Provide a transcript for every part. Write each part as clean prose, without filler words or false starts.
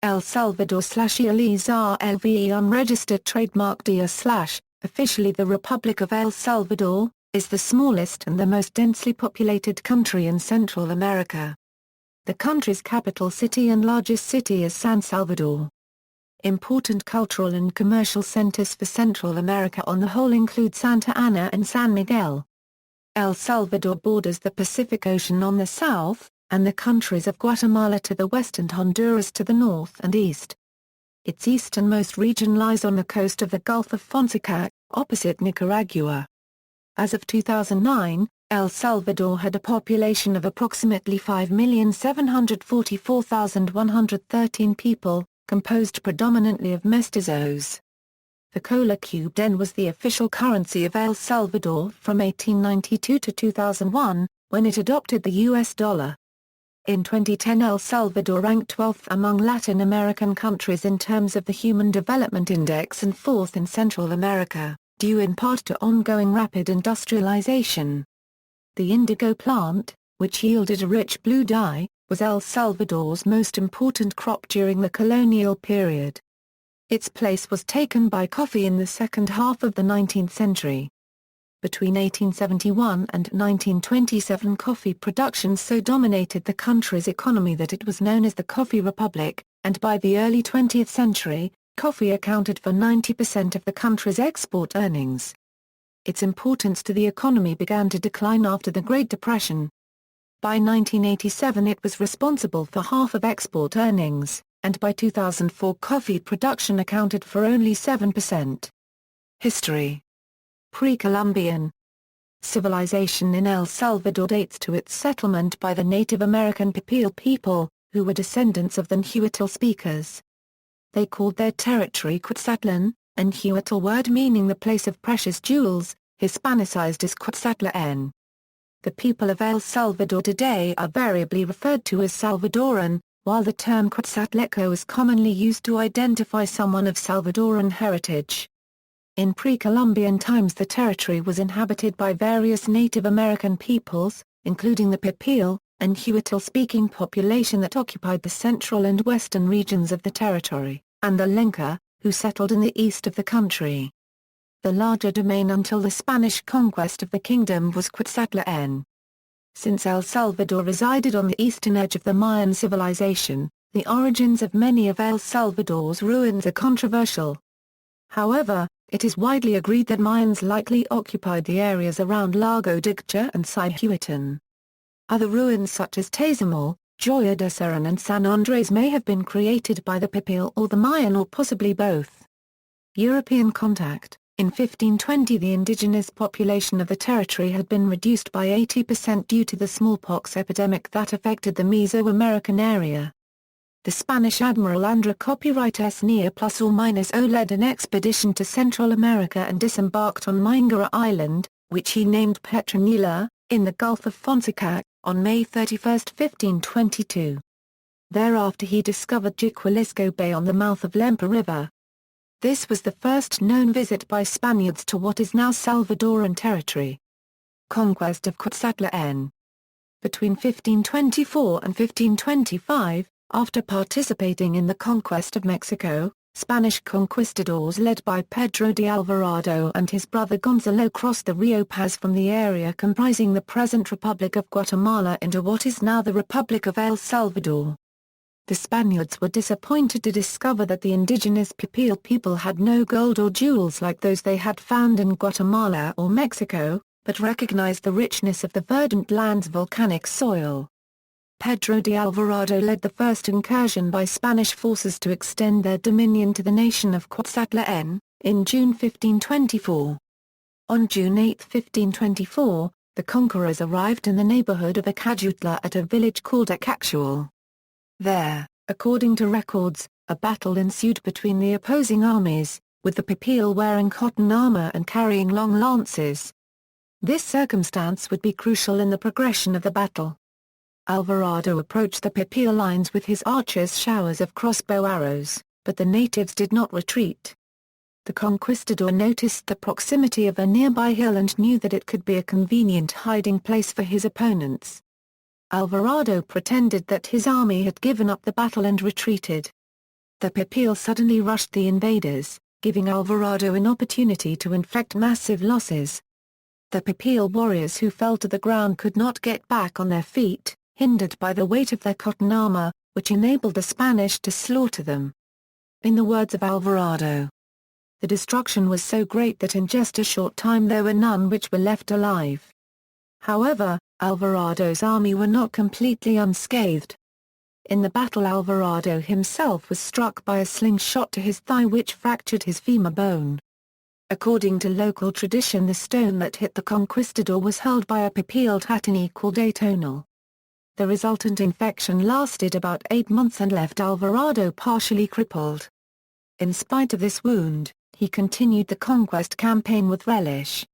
El Salvador/ˈsælvədɔr unregistered trademark _ officially the Republic of El Salvador, is the smallest and the most densely populated country in Central America. The country's capital city and largest city is San Salvador. Important cultural and commercial centers for Central America on the whole include Santa Ana and San Miguel. El Salvador borders the Pacific Ocean on the south, and the countries of Guatemala to the west and Honduras to the north and east. Its easternmost region lies on the coast of the Gulf of Fonseca, opposite Nicaragua. As of 2009, El Salvador had a population of approximately 5,744,113 people, composed predominantly of Mestizos. The cola cube then was the official currency of El Salvador from 1892 to 2001, when it adopted the US dollar. In 2010 El Salvador ranked 12th among Latin American countries in terms of the Human Development Index and 4th in Central America, due in part to ongoing rapid industrialization. The indigo plant, which yielded a rich blue dye, was El Salvador's most important crop during the colonial period. Its place was taken by coffee in the second half of the 19th century. Between 1871 and 1927 coffee production so dominated the country's economy that it was known as the Coffee Republic, and by the early 20th century, coffee accounted for 90% of the country's export earnings. Its importance to the economy began to decline after the Great Depression. By 1987 it was responsible for half of export earnings, and by 2004 coffee production accounted for only 7%. History. Pre-Columbian civilization in El Salvador dates to its settlement by the Native American Pipil people, who were descendants of the Nahuatl speakers. They called their territory Kuskatan, a Nahuatl word meaning the place of precious jewels, Hispanicized as Quetzaltlan. The people of El Salvador today are variably referred to as Salvadoran, while the term Quetzalteco is commonly used to identify someone of Salvadoran heritage. In pre-Columbian times the territory was inhabited by various Native American peoples, including the Pipil, a Nahuatl-speaking population that occupied the central and western regions of the territory, and the Lenca, who settled in the east of the country. The larger domain until the Spanish conquest of the kingdom was Quetzaltlan. Since El Salvador resided on the eastern edge of the Mayan civilization, the origins of many of El Salvador's ruins are controversial. However, it is widely agreed that Mayans likely occupied the areas around Lago de Gcha and Cihuatan. Other ruins such as Tezamol, Joya de Serran and San Andres may have been created by the Pipil or the Mayan or possibly both. European contact. In 1520 the indigenous population of the territory had been reduced by 80% due to the smallpox epidemic that affected the Mesoamerican area. The Spanish admiral André Copyright Near ± led an expedition to Central America and disembarked on Mingara Island, which he named Petronila, in the Gulf of Fonseca, on May 31, 1522. Thereafter he discovered Jiquilisco Bay on the mouth of Lempa River. This was the first known visit by Spaniards to what is now Salvadoran territory. Conquest of Quetzaltlan. Between 1524 and 1525, after participating in the conquest of Mexico, Spanish conquistadors led by Pedro de Alvarado and his brother Gonzalo crossed the Rio Paz from the area comprising the present Republic of Guatemala into what is now the Republic of El Salvador. The Spaniards were disappointed to discover that the indigenous Pipil people had no gold or jewels like those they had found in Guatemala or Mexico, but recognized the richness of the verdant land's volcanic soil. Pedro de Alvarado led the first incursion by Spanish forces to extend their dominion to the nation of Quetzaltlan, in June 1524. On June 8, 1524, the conquerors arrived in the neighborhood of Acajutla at a village called Acachual. There, according to records, a battle ensued between the opposing armies, with the Pipil wearing cotton armor and carrying long lances. This circumstance would be crucial in the progression of the battle. Alvarado approached the Pipil lines with his archers' showers of crossbow arrows, but the natives did not retreat. The conquistador noticed the proximity of a nearby hill and knew that it could be a convenient hiding place for his opponents. Alvarado pretended that his army had given up the battle and retreated. the Pipil suddenly rushed the invaders, giving Alvarado an opportunity to inflict massive losses. The Pipil warriors who fell to the ground could not get back on their feet, hindered by the weight of their cotton armor, which enabled the Spanish to slaughter them. In the words of Alvarado, the destruction was so great that in just a short time there were none which were left alive. However, Alvarado's army were not completely unscathed. In the battle, Alvarado himself was struck by a slingshot to his thigh which fractured his femur bone. According to local tradition, the stone that hit the conquistador was hurled by a Pipil Tatini called a tonal. The resultant infection lasted about 8 months and left Alvarado partially crippled. In spite of this wound, he continued the conquest campaign with relish.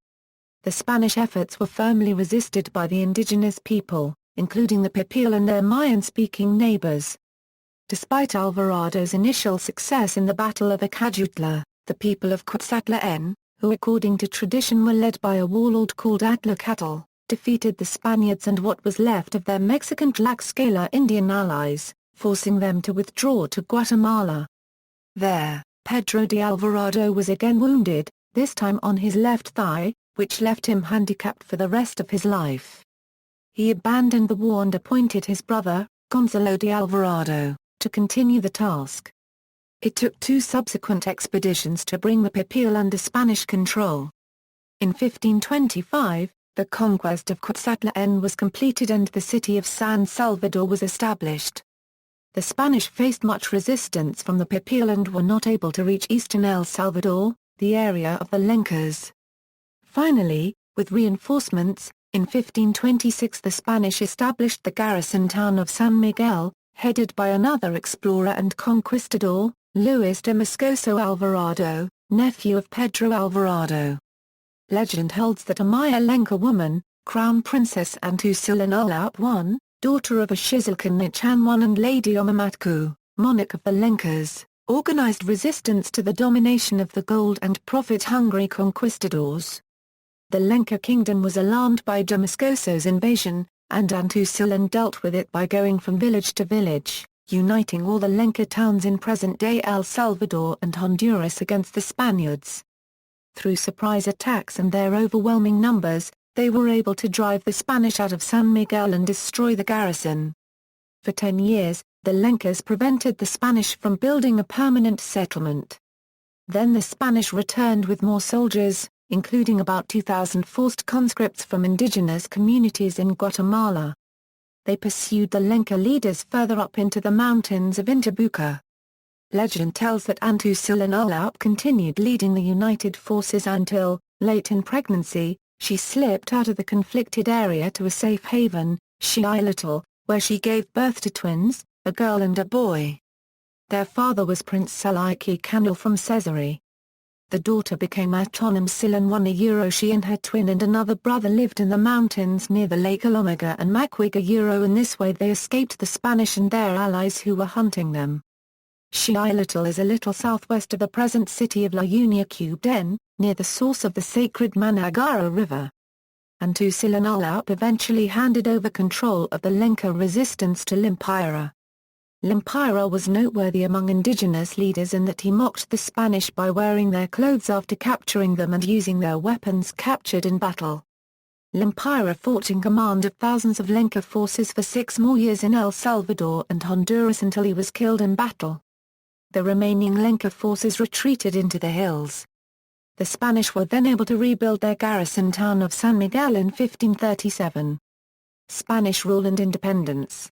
The Spanish efforts were firmly resisted by the indigenous people, including the Pipil and their Mayan-speaking neighbors. Despite Alvarado's initial success in the Battle of Acajutla, the people of Kuskatan, who according to tradition were led by a warlord called Atlacatl, defeated the Spaniards and what was left of their Mexican Tlaxcala Indian allies, forcing them to withdraw to Guatemala. There, Pedro de Alvarado was again wounded, this time on his left thigh, which left him handicapped for the rest of his life. He abandoned the war and appointed his brother, Gonzalo de Alvarado, to continue the task. It took 2 subsequent expeditions to bring the Pipil under Spanish control. In 1525, the conquest of Kuskatan was completed and the city of San Salvador was established. The Spanish faced much resistance from the Pipil and were not able to reach eastern El Salvador, the area of the Lencas. Finally, with reinforcements, in 1526 the Spanish established the garrison town of San Miguel, headed by another explorer and conquistador, Luis de Moscoso Alvarado, nephew of Pedro Alvarado. Legend holds that a Maya Lenca woman, Crown Princess Äsælvədɔr I, daughter of a Ŝisalkan Nichan I and Lady Omamatku, monarch of the Lencas, organized resistance to the domination of the gold and profit-hungry conquistadors. The Lenca kingdom was alarmed by de Moscoso's invasion, and Äsælvədɔr dealt with it by going from village to village, uniting all the Lenca towns in present-day El Salvador and Honduras against the Spaniards. Through surprise attacks and their overwhelming numbers, they were able to drive the Spanish out of San Miguel and destroy the garrison. For 10 years, the Lencas prevented the Spanish from building a permanent settlement. Then the Spanish returned with more soldiers, including about 2,000 forced conscripts from indigenous communities in Guatemala. They pursued the Lenca leaders further up into the mountains of Intibucá. Legend tells that Äsælvədɔr continued leading the united forces until, late in pregnancy, she slipped out of the conflicted area to a safe haven, Äsælvədɔr, where she gave birth to twins, a girl and a boy. Their father was Prince Seleuki Kanal from Caesarea. The daughter became Äsælvədɔr. She and her twin and another brother lived in the mountains near the Lake Olomaga and Macquiga. In this way they escaped the Spanish and their allies who were hunting them. Äsælvədɔr is a little southwest of the present city of La Kuskatan, near the source of the sacred Managara River. Äsælvədɔr eventually handed over control of the Lenca resistance to Limpira. Limpira was noteworthy among indigenous leaders in that he mocked the Spanish by wearing their clothes after capturing them and using their weapons captured in battle. Limpira fought in command of thousands of Lenca forces for 6 more years in El Salvador and Honduras until he was killed in battle. The remaining Lenca forces retreated into the hills. The Spanish were then able to rebuild their garrison town of San Miguel in 1537. Spanish rule and independence.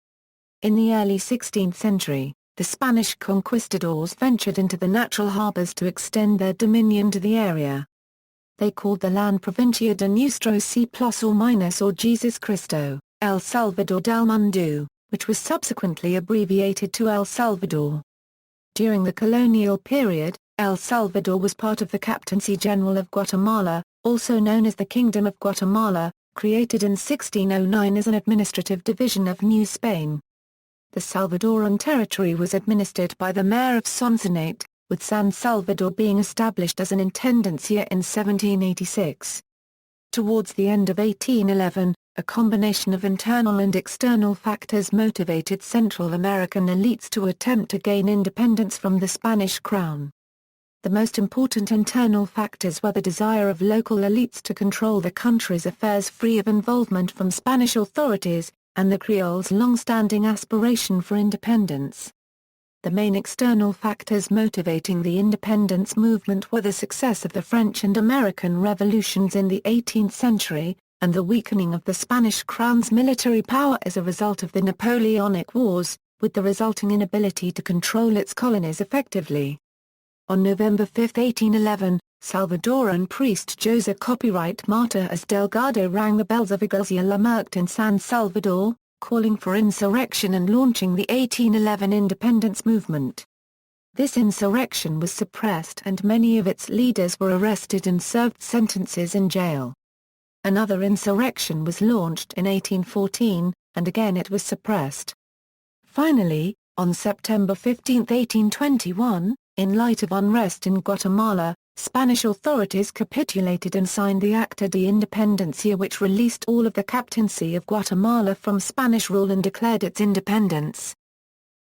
In the early 16th century, the Spanish conquistadors ventured into the natural harbors to extend their dominion to the area. They called the land Provincia de Nuestro C ± or Jesus Cristo, El Salvador del Mundo, which was subsequently abbreviated to El Salvador. During the colonial period, El Salvador was part of the Captaincy General of Guatemala, also known as the Kingdom of Guatemala, created in 1609 as an administrative division of New Spain. The Salvadoran territory was administered by the mayor of Sonsonate, with San Salvador being established as an intendencia in 1786. Towards the end of 1811, A combination of internal and external factors motivated Central American elites to attempt to gain independence from the Spanish crown. The most important internal factors were the desire of local elites to control the country's affairs free of involvement from Spanish authorities, and the Creoles' long-standing aspiration for independence. The main external factors motivating the independence movement were the success of the French and American revolutions in the 18th century, and the weakening of the Spanish crown's military power as a result of the Napoleonic Wars, with the resulting inability to control its colonies effectively. On November 5, 1811, Salvadoran priest José Copyright Martínez Delgado rang the bells of Iglesia La Merced in San Salvador, calling for insurrection and launching the 1811 independence movement. This insurrection was suppressed and many of its leaders were arrested and served sentences in jail. Another insurrection was launched in 1814, and again it was suppressed. Finally, on September 15, 1821, in light of unrest in Guatemala, Spanish authorities capitulated and signed the Acta de Independencia, which released all of the captaincy of Guatemala from Spanish rule and declared its independence.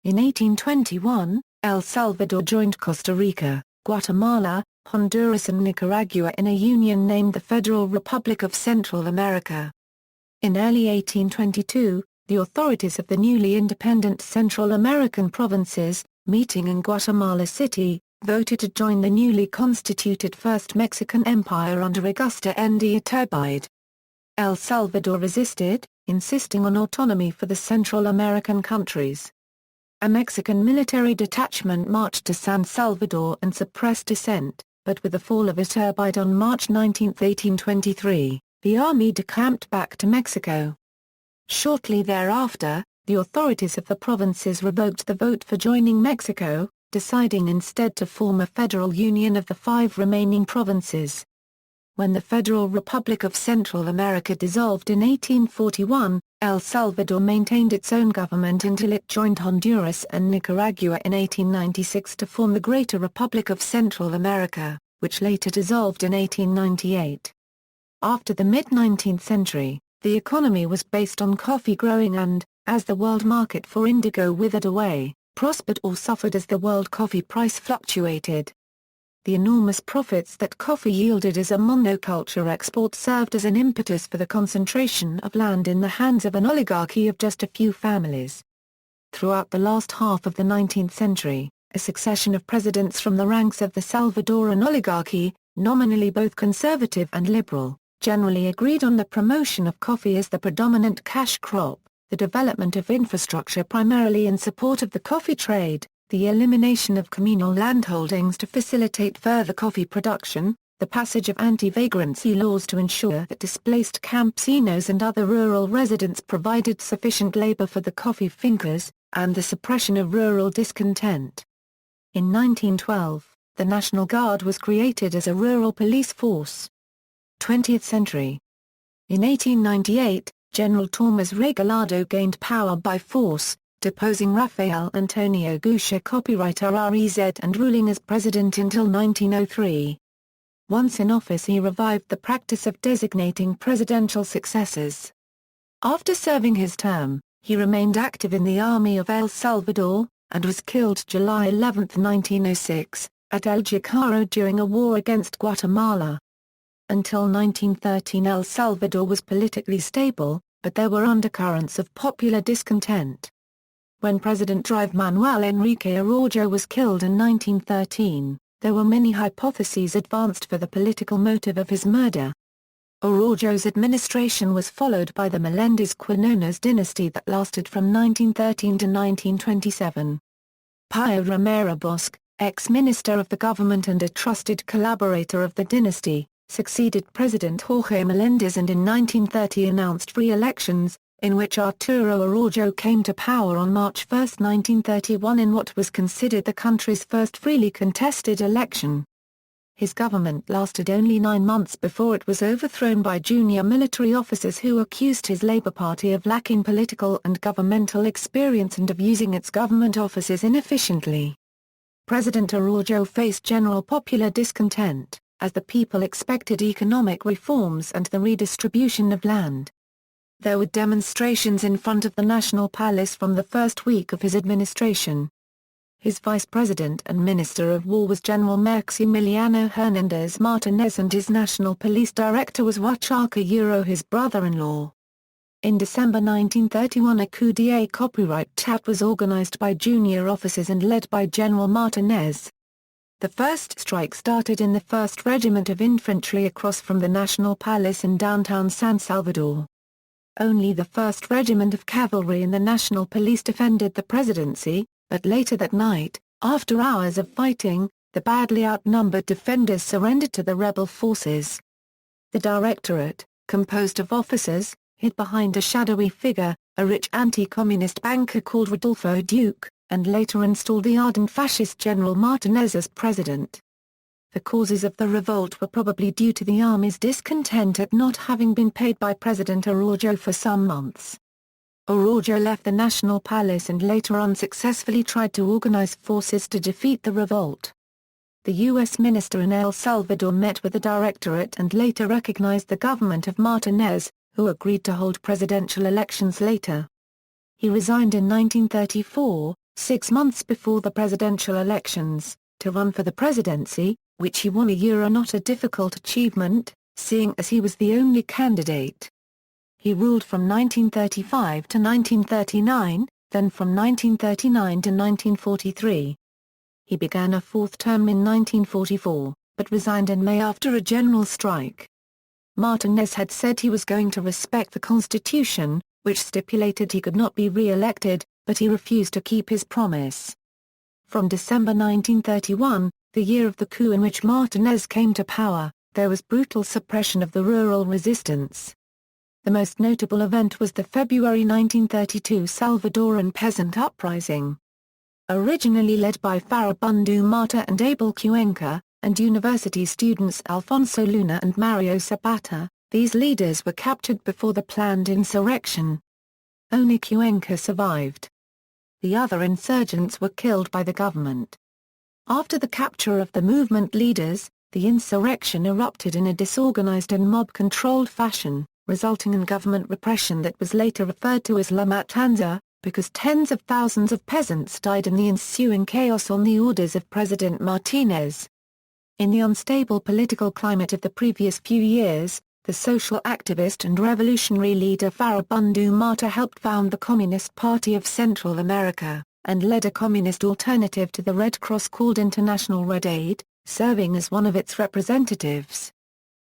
In 1821, El Salvador joined Costa Rica, Guatemala, Honduras and Nicaragua in a union named the Federal Republic of Central America. In early 1822, the authorities of the newly independent Central American provinces, meeting in Guatemala City, voted to join the newly constituted First Mexican Empire under Augusta N. de Iturbide. El Salvador resisted, insisting on autonomy for the Central American countries. A Mexican military detachment marched to San Salvador and suppressed dissent, but with the fall of Iturbide on March 19, 1823, the army decamped back to Mexico. Shortly thereafter, the authorities of the provinces revoked the vote for joining Mexico, deciding instead to form a federal union of the 5 remaining provinces. When the Federal Republic of Central America dissolved in 1841, El Salvador maintained its own government until it joined Honduras and Nicaragua in 1896 to form the Greater Republic of Central America, which later dissolved in 1898. After the mid-19th century, the economy was based on coffee growing and, as the world market for indigo withered away, prospered or suffered as the world coffee price fluctuated. The enormous profits that coffee yielded as a monoculture export served as an impetus for the concentration of land in the hands of an oligarchy of just a few families. Throughout the last half of the 19th century, a succession of presidents from the ranks of the Salvadoran oligarchy, nominally both conservative and liberal, generally agreed on the promotion of coffee as the predominant cash crop, the development of infrastructure primarily in support of the coffee trade, the elimination of communal landholdings to facilitate further coffee production, the passage of anti-vagrancy laws to ensure that displaced campesinos and other rural residents provided sufficient labor for the coffee fincas, and the suppression of rural discontent. In 1912, the National Guard was created as a rural police force. 20th century. In 1898, General Tormes Regalado gained power by force, deposing Rafael Antonio Goucher copyrighter REZ and ruling as president until 1903. Once in office he revived the practice of designating presidential successors. After serving his term, he remained active in the Army of El Salvador, and was killed July 11, 1906, at El Jacaro during a war against Guatemala. Until 1913 El Salvador was politically stable, but there were undercurrents of popular discontent. When President Drive Manuel Enrique Araujo was killed in 1913, there were many hypotheses advanced for the political motive of his murder. Araujo's administration was followed by the Melendez-Quinones dynasty that lasted from 1913 to 1927. Pío Ramírez Bosch, ex-minister of the government and a trusted collaborator of the dynasty, succeeded President Jorge Melendez and in 1930 announced free elections, in which Arturo Araujo came to power on March 1, 1931 in what was considered the country's first freely contested election. His government lasted only 9 months before it was overthrown by junior military officers who accused his Labour Party of lacking political and governmental experience and of using its government offices inefficiently. President Araujo faced general popular discontent, as the people expected economic reforms and the redistribution of land. There were demonstrations in front of the National Palace from the first week of his administration. His vice president and Minister of War was General Maximiliano Hernández Martínez and his National Police Director was Huachaca, his brother-in-law. In December 1931 a coup d'état copyright attack was organized by junior officers and led by General Martínez. The first strike started in the 1st Regiment of Infantry across from the National Palace in downtown San Salvador. Only the 1st Regiment of Cavalry and the National Police defended the presidency, but later that night, after hours of fighting, the badly outnumbered defenders surrendered to the rebel forces. The Directorate, composed of officers, hid behind a shadowy figure, a rich anti-communist banker called Rodolfo Duque, and later installed the ardent fascist General Martínez as president. The causes of the revolt were probably due to the army's discontent at not having been paid by President Araujo for some months. Araujo left the National Palace and later unsuccessfully tried to organize forces to defeat the revolt. The U.S. minister in El Salvador met with the Directorate and later recognized the government of Martínez, who agreed to hold presidential elections later. He resigned in 1934, 6 months before the presidential elections, to run for the presidency, which he won not a difficult achievement, seeing as he was the only candidate. He ruled from 1935 to 1939, then from 1939 to 1943. He began a 4th term in 1944, but resigned in May after a general strike. Martínez had said he was going to respect the Constitution, which stipulated he could not be re-elected, but he refused to keep his promise. From December 1931, the year of the coup in which Martínez came to power, there was brutal suppression of the rural resistance. The most notable event was the February 1932 Salvadoran peasant uprising. Originally led by Farabundo Marta and Abel Cuenca, and university students Alfonso Luna and Mario Zapata, these leaders were captured before the planned insurrection. Only Cuenca survived. The other insurgents were killed by the government. After the capture of the movement leaders, the insurrection erupted in a disorganized and mob-controlled fashion, resulting in government repression that was later referred to as La Matanza, because tens of thousands of peasants died in the ensuing chaos on the orders of President Martínez. In the unstable political climate of the previous few years, the social activist and revolutionary leader Farabundo Marta helped found the Communist Party of Central America, and led a communist alternative to the Red Cross called International Red Aid, serving as one of its representatives.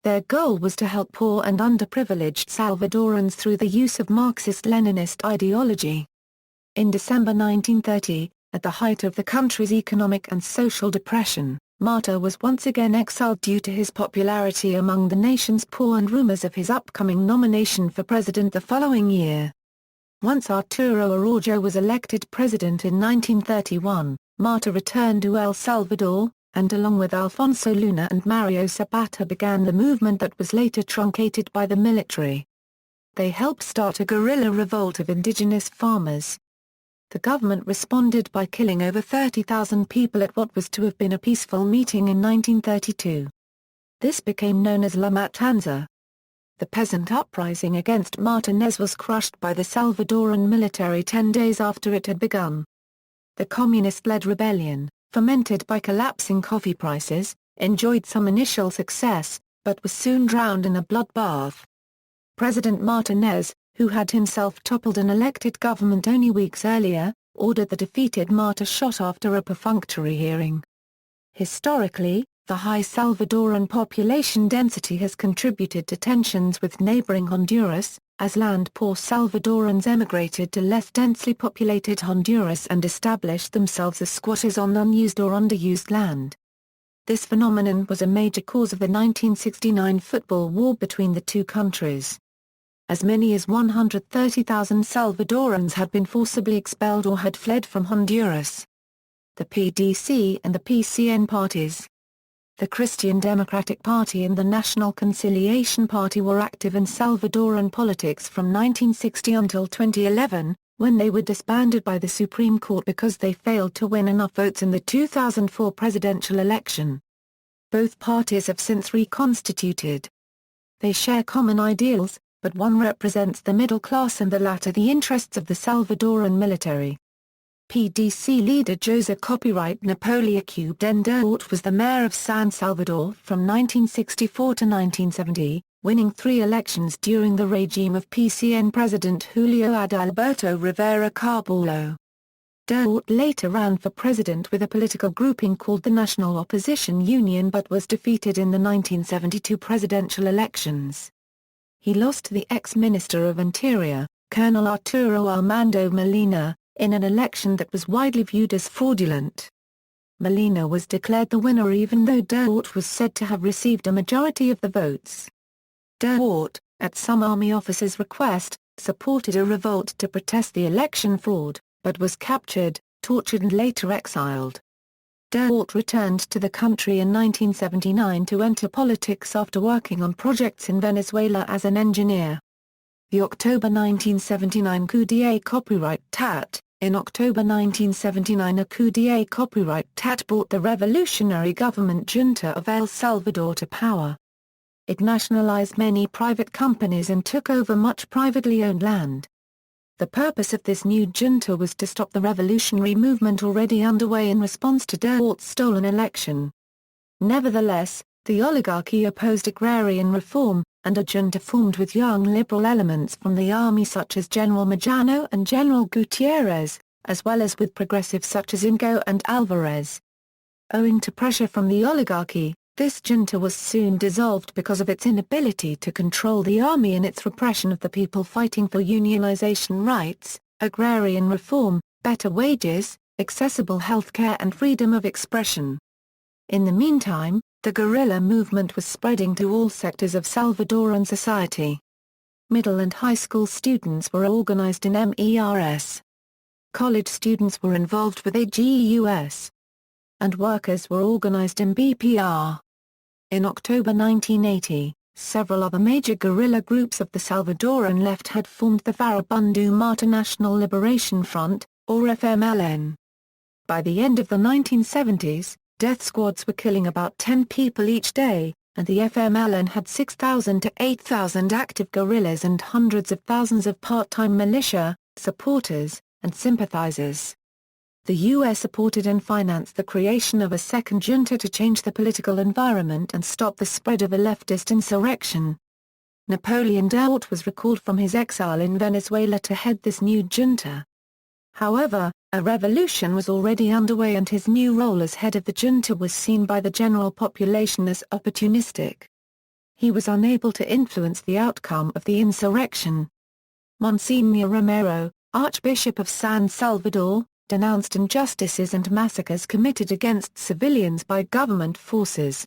Their goal was to help poor and underprivileged Salvadorans through the use of Marxist-Leninist ideology. In December 1930, at the height of the country's economic and social depression, Marta was once again exiled due to his popularity among the nation's poor and rumors of his upcoming nomination for president the following year. Once Arturo Araujo was elected president in 1931, Marta returned to El Salvador, and along with Alfonso Luna and Mario Zapata began the movement that was later truncated by the military. They helped start a guerrilla revolt of indigenous farmers. The government responded by killing over 30,000 people at what was to have been a peaceful meeting in 1932. This became known as La Matanza. The peasant uprising against Martínez was crushed by the Salvadoran military 10 days after it had begun. The communist-led rebellion, fomented by collapsing coffee prices, enjoyed some initial success, but was soon drowned in a bloodbath. President Martínez, who had himself toppled an elected government only weeks earlier, ordered the defeated Marta shot after a perfunctory hearing. Historically, the high Salvadoran population density has contributed to tensions with neighboring Honduras, as land-poor Salvadorans emigrated to less densely populated Honduras and established themselves as squatters on unused or underused land. This phenomenon was a major cause of the 1969 football war between the two countries. As many as 130,000 Salvadorans had been forcibly expelled or had fled from Honduras. The PDC and the PCN parties, the Christian Democratic Party and the National Conciliation Party were active in Salvadoran politics from 1960 until 2011, when they were disbanded by the Supreme Court because they failed to win enough votes in the 2004 presidential election. Both parties have since reconstituted. They share common ideals, but one represents the middle class and the latter the interests of the Salvadoran military. PDC leader José Copyright Napoleão Dendert was the mayor of San Salvador from 1964 to 1970, winning 3 elections during the regime of PCN President Julio Adalberto Rivera Carballo. Dendert later ran for president with a political grouping called the National Opposition Union but was defeated in the 1972 presidential elections. He lost to the ex-Minister of Interior, Colonel Arturo Armando Molina, in an election that was widely viewed as fraudulent. Molina was declared the winner even though Dendert was said to have received a majority of the votes. Dendert, at some army officers' request, supported a revolt to protest the election fraud, but was captured, tortured and later exiled. Dendert returned to the country in 1979 to enter politics after working on projects in Venezuela as an engineer. The October 1979 coup d'état copyright tat. In October 1979 a coup d'état copyright tat brought the revolutionary government junta of El Salvador to power. It nationalized many private companies and took over much privately owned land. The purpose of this new junta was to stop the revolutionary movement already underway in response to Dendert's stolen election. Nevertheless, the oligarchy opposed agrarian reform, and a junta formed with young liberal elements from the army such as General Moyano and General Gutierrez, as well as with progressives such as Ingo and Alvarez. Owing to pressure from the oligarchy, this junta was soon dissolved because of its inability to control the army in its repression of the people fighting for unionization rights, agrarian reform, better wages, accessible health care and freedom of expression. In the meantime, the guerrilla movement was spreading to all sectors of Salvadoran society. Middle and high school students were organized in MERS. College students were involved with AGUS. And workers were organized in BPR. In October 1980, several other major guerrilla groups of the Salvadoran left had formed the Farabundo Mata National Liberation Front, or FMLN. By the end of the 1970s, death squads were killing about 10 people each day, and the FMLN had 6,000 to 8,000 active guerrillas and hundreds of thousands of part-time militia, supporters, and sympathizers. The U.S. supported and financed the creation of a second junta to change the political environment and stop the spread of a leftist insurrection. Napoleon Dendert was recalled from his exile in Venezuela to head this new junta. However, a revolution was already underway and his new role as head of the junta was seen by the general population as opportunistic. He was unable to influence the outcome of the insurrection. Monsignor Romero, Archbishop of San Salvador, denounced injustices and massacres committed against civilians by government forces.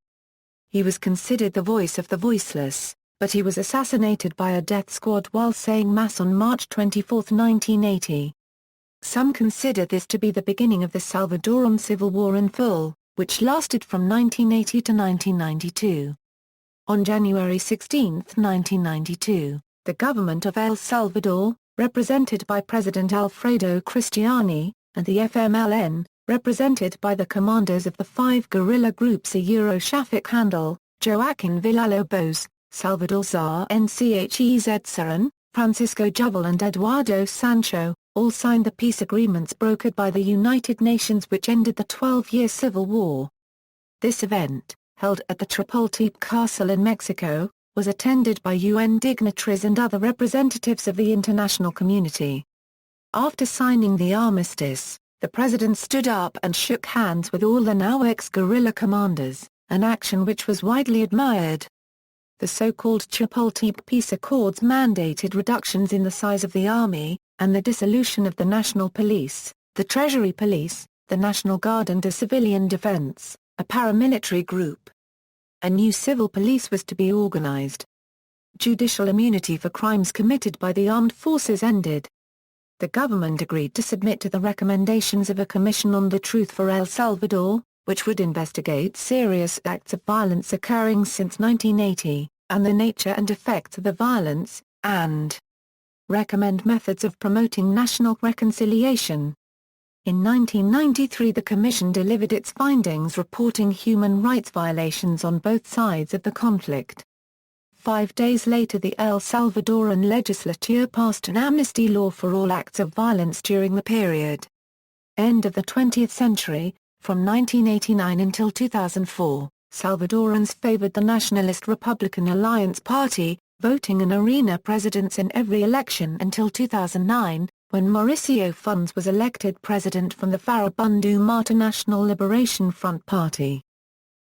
He was considered the voice of the voiceless, but he was assassinated by a death squad while saying Mass on March 24, 1980. Some consider this to be the beginning of the Salvadoran Civil War in full, which lasted from 1980 to 1992. On January 16, 1992, the government of El Salvador, represented by President Alfredo Cristiani, and the FMLN, represented by the commanders of the 5 guerrilla groups Shafik Handel, Joaquin Villalobos, Salvador Zar Nchezsaran, Francisco Jovel and Eduardo Sancho, all signed the peace agreements brokered by the United Nations which ended the 12-year civil war. This event, held at the Chapultepec Castle in Mexico, was attended by UN dignitaries and other representatives of the international community. After signing the armistice, the president stood up and shook hands with all the now ex-guerrilla commanders, an action which was widely admired. The so-called Chapultepec Peace Accords mandated reductions in the size of the army, and the dissolution of the National Police, the Treasury Police, the National Guard and the Civilian Defense, a paramilitary group. A new civil police was to be organized. Judicial immunity for crimes committed by the armed forces ended. The government agreed to submit to the recommendations of a Commission on the Truth for El Salvador, which would investigate serious acts of violence occurring since 1980, and the nature and effects of the violence, and recommend methods of promoting national reconciliation. In 1993 the Commission delivered its findings reporting human rights violations on both sides of the conflict. 5 days later the El Salvadoran legislature passed an amnesty law for all acts of violence during the period. End of the 20th century, from 1989 until 2004, Salvadorans favored the nationalist Republican Alliance Party, voting an arena presidents in every election until 2009, when Mauricio Funes was elected president from the Farabundu Mata National Liberation Front Party.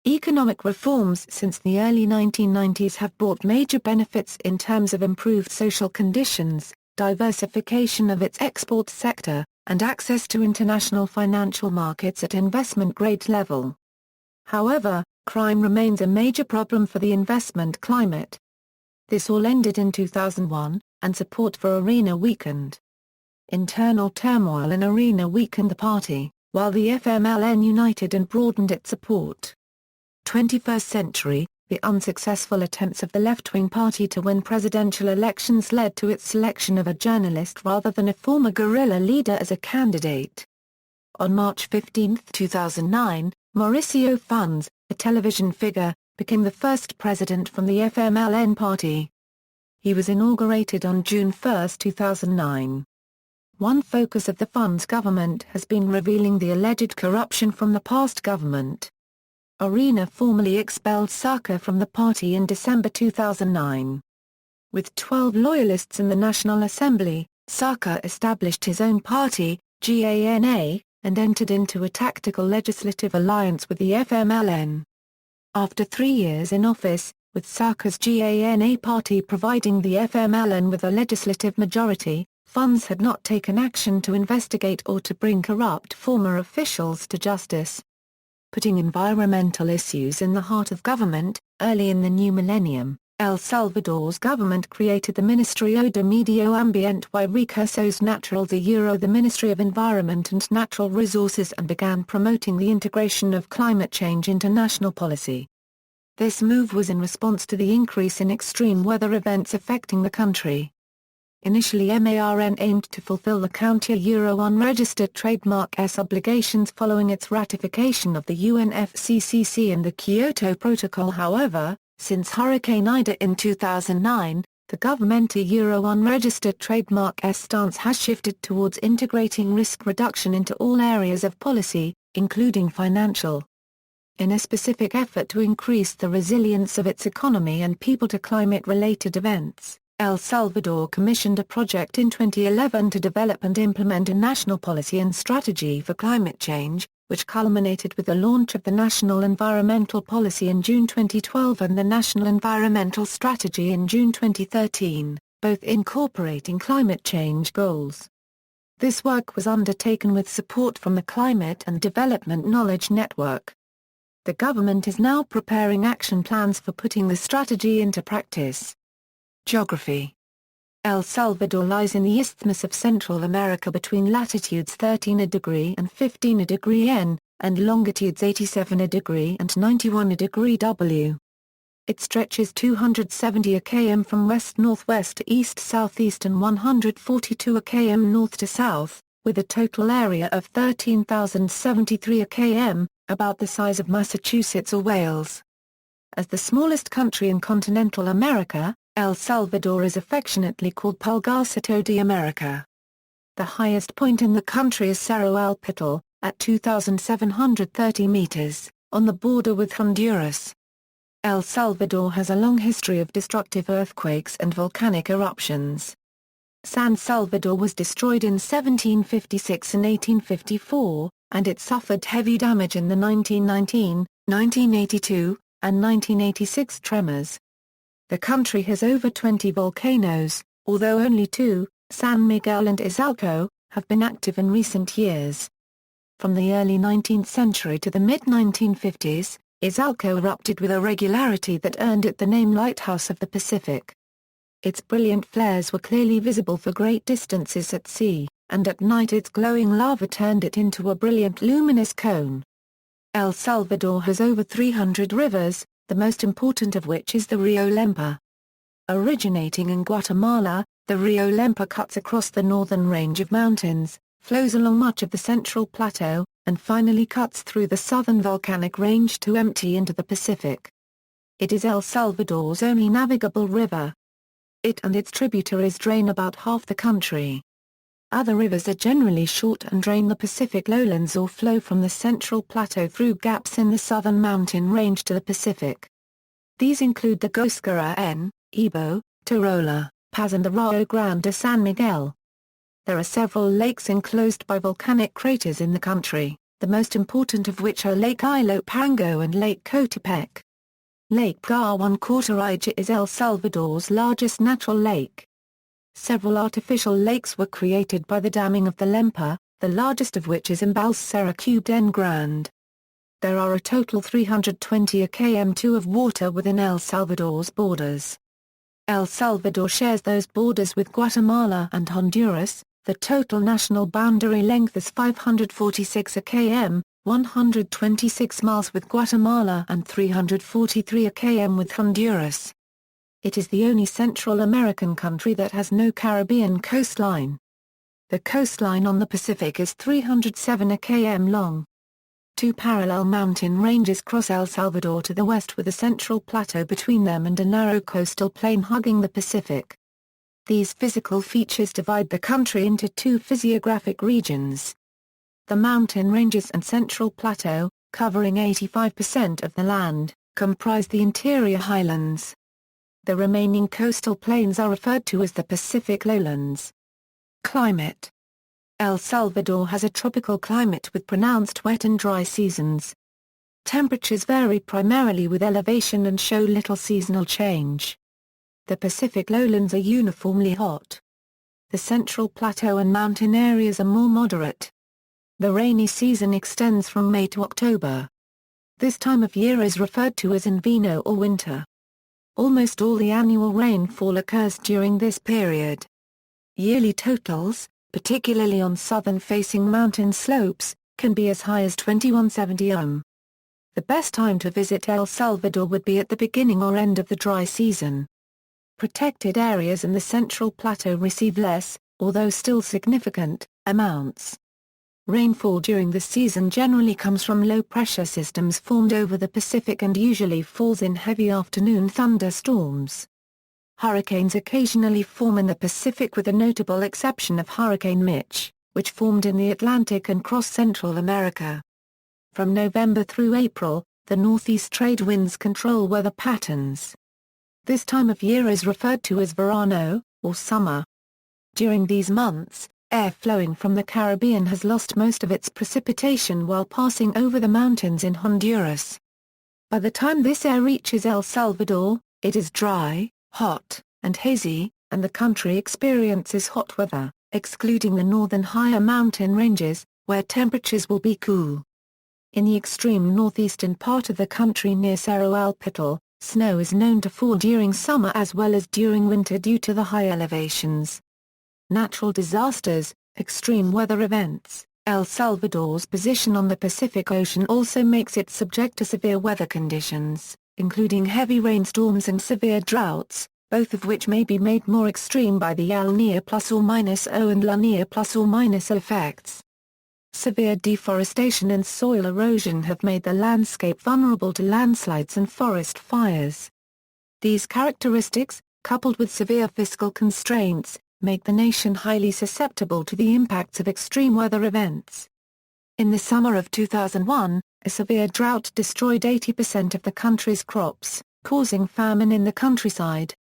Economic reforms since the early 1990s have brought major benefits in terms of improved social conditions, diversification of its export sector, and access to international financial markets at investment-grade level. However, crime remains a major problem for the investment climate. This all ended in 2001, and support for Arena weakened. Internal turmoil in Arena weakened the party, while the FMLN united and broadened its support. 21st century, the unsuccessful attempts of the left-wing party to win presidential elections led to its selection of a journalist rather than a former guerrilla leader as a candidate. On March 15, 2009, Mauricio Funes, a television figure, became the first president from the FMLN party. He was inaugurated on June 1, 2009. One focus of the Funes government has been revealing the alleged corruption from the past government. Arena formally expelled Sarka from the party in December 2009. With 12 loyalists in the National Assembly, Sarka established his own party, GANA, and entered into a tactical legislative alliance with the FMLN. After 3 years in office, with Sarka's GANA party providing the FMLN with a legislative majority, Funes had not taken action to investigate or to bring corrupt former officials to justice. Putting environmental issues in the heart of government, early in the new millennium, El Salvador's government created the Ministerio de Medio Ambiente y Recursos Naturales the Ministry of Environment and Natural Resources and began promoting the integration of climate change into national policy. This move was in response to the increase in extreme weather events affecting the country. Initially MARN aimed to fulfill the counter unregistered trademark S obligations following its ratification of the UNFCCC and the Kyoto Protocol. However, since Hurricane Ida in 2009, the government unregistered trademark S stance has shifted towards integrating risk reduction into all areas of policy, including financial. In a specific effort to increase the resilience of its economy and people to climate-related events, El Salvador commissioned a project in 2011 to develop and implement a national policy and strategy for climate change, which culminated with the launch of the National Environmental Policy in June 2012 and the National Environmental Strategy in June 2013, both incorporating climate change goals. This work was undertaken with support from the Climate and Development Knowledge Network. The government is now preparing action plans for putting the strategy into practice. Geography. El Salvador lies in the Isthmus of Central America between latitudes 13° and 15° N, and longitudes 87° and 91° W. It stretches 270 km from west-northwest to east-southeast and 142 km north to south, with a total area of 13,073 km, about the size of Massachusetts or Wales. As the smallest country in continental America, El Salvador is affectionately called Pulgarcito de America. The highest point in the country is Cerro El Pital, at 2,730 meters, on the border with Honduras. El Salvador has a long history of destructive earthquakes and volcanic eruptions. San Salvador was destroyed in 1756 and 1854, and it suffered heavy damage in the 1919, 1982, and 1986 tremors. The country has over 20 volcanoes, although only 2, San Miguel and Ísælvədɔr, have been active in recent years. From the early 19th century to the mid-1950s, Ísælvədɔr erupted with a regularity that earned it the name Lighthouse of the Pacific. Its brilliant flares were clearly visible for great distances at sea, and at night its glowing lava turned it into a brilliant luminous cone. El Salvador has over 300 rivers, the most important of which is the Rio Lempa. Originating in Guatemala, the Rio Lempa cuts across the northern range of mountains, flows along much of the central plateau, and finally cuts through the southern volcanic range to empty into the Pacific. It is El Salvador's only navigable river. It and its tributaries drain about half the country. Other rivers are generally short and drain the Pacific lowlands or flow from the Central Plateau through gaps in the southern mountain range to the Pacific. These include the Kuskatan, Ebo, Tarola, Paz and the Rio Grande de San Miguel. There are several lakes enclosed by volcanic craters in the country, the most important of which are Lake Ilopango and Lake Coatepec. Lake Gawan-Cortorija is El Salvador's largest natural lake. Several artificial lakes were created by the damming of the Lempa, the largest of which is Embalse Cube Grande. There are a total 320 km2 of water within El Salvador's borders. El Salvador shares those borders with Guatemala and Honduras. The total national boundary length is 546 km, 126 miles with Guatemala and 343 km with Honduras. It is the only Central American country that has no Caribbean coastline. The coastline on the Pacific is 307 km long. Two parallel mountain ranges cross El Salvador to the west with a central plateau between them and a narrow coastal plain hugging the Pacific. These physical features divide the country into two physiographic regions. The mountain ranges and central plateau, covering 85% of the land, comprise the interior highlands. The remaining coastal plains are referred to as the Pacific lowlands. Climate: El Salvador has a tropical climate with pronounced wet and dry seasons. Temperatures vary primarily with elevation and show little seasonal change. The Pacific lowlands are uniformly hot. The central plateau and mountain areas are more moderate. The rainy season extends from May to October. This time of year is referred to as invierno or winter. Almost all the annual rainfall occurs during this period. Yearly totals, particularly on southern-facing mountain slopes, can be as high as 2170 ohm. The best time to visit El Salvador would be at the beginning or end of the dry season. Protected areas in the Central Plateau receive less, although still significant, amounts. Rainfall during the season generally comes from low-pressure systems formed over the Pacific and usually falls in heavy afternoon thunderstorms. Hurricanes occasionally form in the Pacific with the notable exception of Hurricane Mitch, which formed in the Atlantic and crossed Central America. From November through April, the northeast trade winds control weather patterns. This time of year is referred to as verano, or summer. During these months, air flowing from the Caribbean has lost most of its precipitation while passing over the mountains in Honduras. By the time this air reaches El Salvador, it is dry, hot, and hazy, and the country experiences hot weather, excluding the northern higher mountain ranges, where temperatures will be cool. In the extreme northeastern part of the country near Cerro El Pital, snow is known to fall during summer as well as during winter due to the high elevations. Natural disasters, extreme weather events. El Salvador's position on the Pacific Ocean also makes it subject to severe weather conditions, including heavy rainstorms and severe droughts, both of which may be made more extreme by the El Niño +or-O and La Niña +or-O effects. Severe deforestation and soil erosion have made the landscape vulnerable to landslides and forest fires. These characteristics, coupled with severe fiscal constraints, make the nation highly susceptible to the impacts of extreme weather events. In the summer of 2001, a severe drought destroyed 80% of the country's crops, causing famine in the countryside.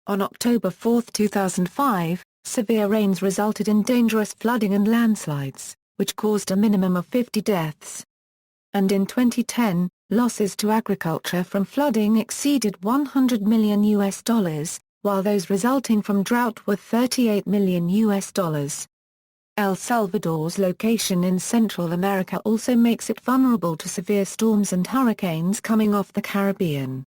On October 4, 2005, severe rains resulted in dangerous flooding and landslides, which caused a minimum of 50 deaths. And in 2010, losses to agriculture from flooding exceeded $100 million, while those resulting from drought were $38 million. El Salvador's location in Central America also makes it vulnerable to severe storms and hurricanes coming off the Caribbean.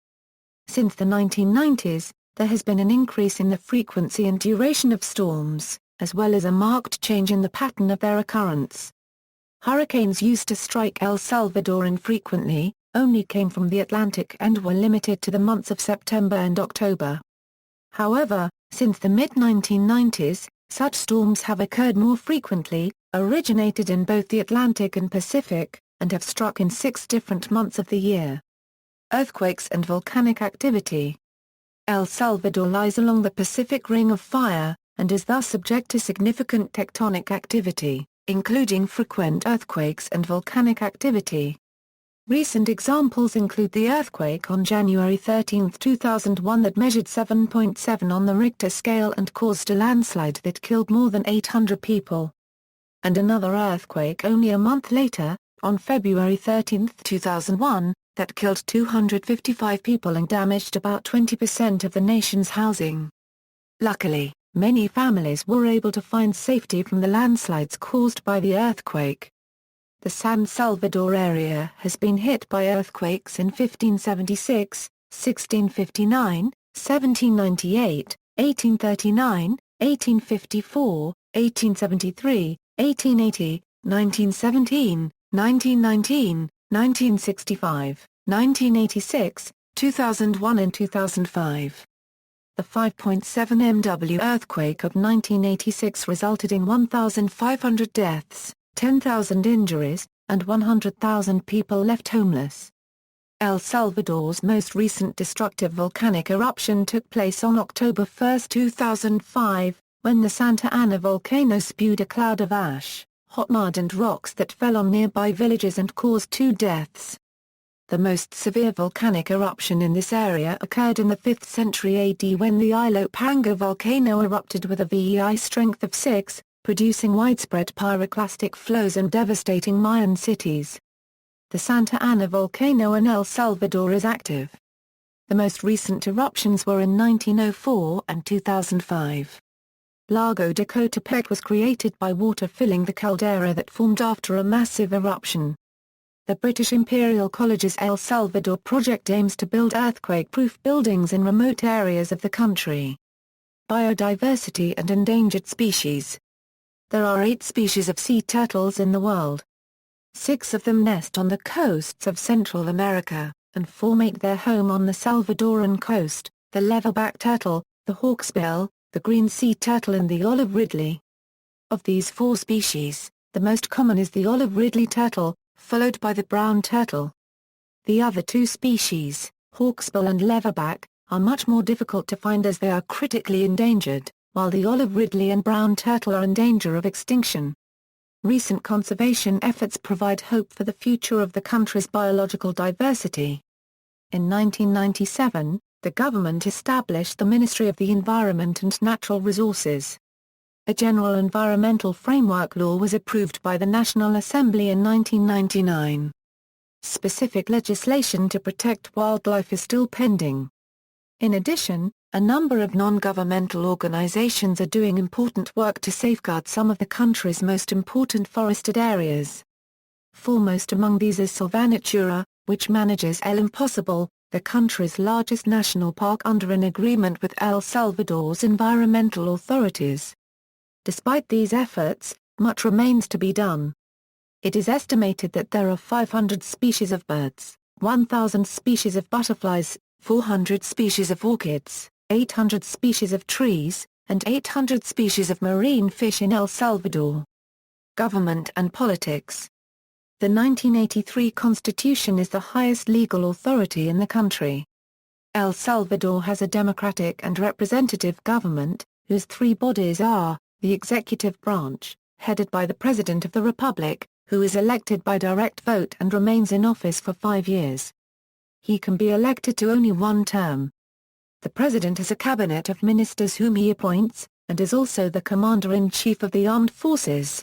Since the 1990s, there has been an increase in the frequency and duration of storms, as well as a marked change in the pattern of their occurrence. Hurricanes used to strike El Salvador infrequently, only came from the Atlantic and were limited to the months of September and October. However, since the mid-1990s, such storms have occurred more frequently, originated in both the Atlantic and Pacific, and have struck in 6 different months of the year. Earthquakes and volcanic activity. El Salvador lies along the Pacific Ring of Fire, and is thus subject to significant tectonic activity, including frequent earthquakes and volcanic activity. Recent examples include the earthquake on January 13, 2001 that measured 7.7 on the Richter scale and caused a landslide that killed more than 800 people. And another earthquake only a month later, on February 13, 2001, that killed 255 people and damaged about 20% of the nation's housing. Luckily, many families were able to find safety from the landslides caused by the earthquake. The San Salvador area has been hit by earthquakes in 1576, 1659, 1798, 1839, 1854, 1873, 1880, 1917, 1919, 1965, 1986, 2001 and 2005. The 5.7 MW earthquake of 1986 resulted in 1,500 deaths, 10,000 injuries, and 100,000 people left homeless. El Salvador's most recent destructive volcanic eruption took place on October 1, 2005, when the Santa Ana volcano spewed a cloud of ash, hot mud and rocks that fell on nearby villages and caused 2 deaths. The most severe volcanic eruption in this area occurred in the 5th century AD when the Ilopanga volcano erupted with a VEI strength of 6, producing widespread pyroclastic flows and devastating Mayan cities. The Santa Ana volcano in El Salvador is active. The most recent eruptions were in 1904 and 2005. Lago de Coatepec was created by water filling the caldera that formed after a massive eruption. The British Imperial College's El Salvador project aims to build earthquake-proof buildings in remote areas of the country. Biodiversity and endangered species. There are 8 species of sea turtles in the world. 6 of them nest on the coasts of Central America, and 4 make their home on the Salvadoran coast, the leatherback turtle, the hawksbill, the green sea turtle and the olive ridley. Of these 4 species, the most common is the olive ridley turtle, followed by the brown turtle. The other 2 species, hawksbill and leatherback, are much more difficult to find as they are critically endangered, while the olive ridley and brown turtle are in danger of extinction. Recent conservation efforts provide hope for the future of the country's biological diversity. In 1997, the government established the Ministry of the Environment and Natural Resources. A general environmental framework law was approved by the National Assembly in 1999. Specific legislation to protect wildlife is still pending. In addition, a number of non-governmental organizations are doing important work to safeguard some of the country's most important forested areas. Foremost among these is Silvanatura, which manages El Impossible, the country's largest national park under an agreement with El Salvador's environmental authorities. Despite these efforts, much remains to be done. It is estimated that there are 500 species of birds, 1,000 species of butterflies, 400 species of orchids, 800 species of trees, and 800 species of marine fish in El Salvador. Government and politics. The 1983 Constitution is the highest legal authority in the country. El Salvador has a democratic and representative government, whose 3 bodies are, the executive branch, headed by the President of the Republic, who is elected by direct vote and remains in office for 5 years. He can be elected to only 1 term. The President has a cabinet of ministers whom he appoints, and is also the Commander-in-Chief of the Armed Forces.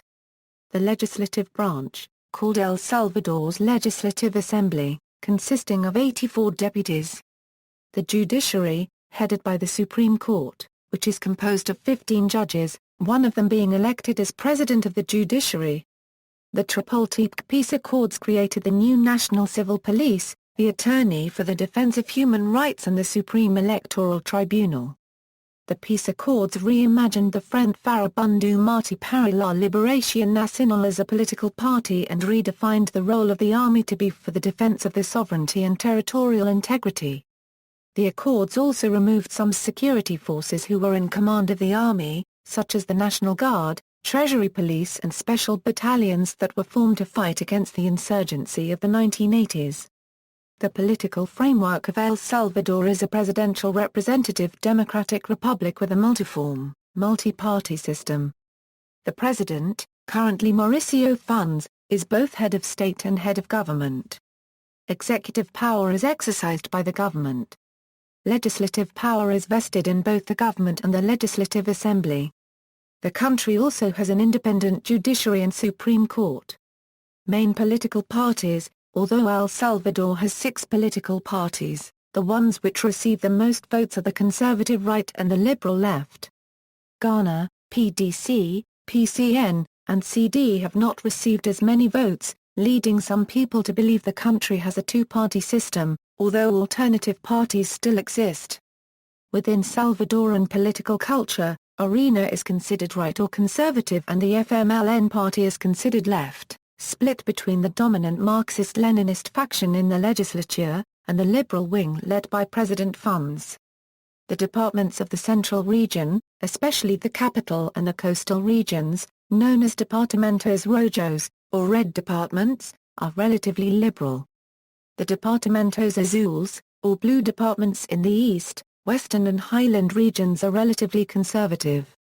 The legislative branch, called El Salvador's Legislative Assembly, consisting of 84 deputies. The judiciary, headed by the Supreme Court, which is composed of 15 judges, one of them being elected as President of the Judiciary. The Tripartite Peace Accords created the new National Civil Police, the Attorney for the Defense of Human Rights and the Supreme Electoral Tribunal. The peace accords reimagined the Frente Farabundo Martí para la Liberación Nacional as a political party and redefined the role of the army to be for the defense of the sovereignty and territorial integrity. The accords also removed some security forces who were in command of the army, such as the National Guard, Treasury Police and special battalions that were formed to fight against the insurgency of the 1980s. The political framework of El Salvador is a presidential representative democratic republic with a multiform, multi-party system. The president, currently Mauricio Funes, is both head of state and head of government. Executive power is exercised by the government. Legislative power is vested in both the government and the Legislative Assembly. The country also has an independent judiciary and Supreme Court. Main political parties. Although El Salvador has 6 political parties, the ones which receive the most votes are the conservative right and the liberal left. Ghana, PDC, PCN, and CD have not received as many votes, leading some people to believe the country has a two-party system, although alternative parties still exist. Within Salvadoran political culture, Arena is considered right or conservative and the FMLN party is considered left, split between the dominant Marxist-Leninist faction in the legislature, and the liberal wing led by President Funes. The departments of the central region, especially the capital and the coastal regions, known as Departamentos Rojos, or red departments, are relatively liberal. The Departamentos Azules, or blue departments in the east, western and highland regions are relatively conservative.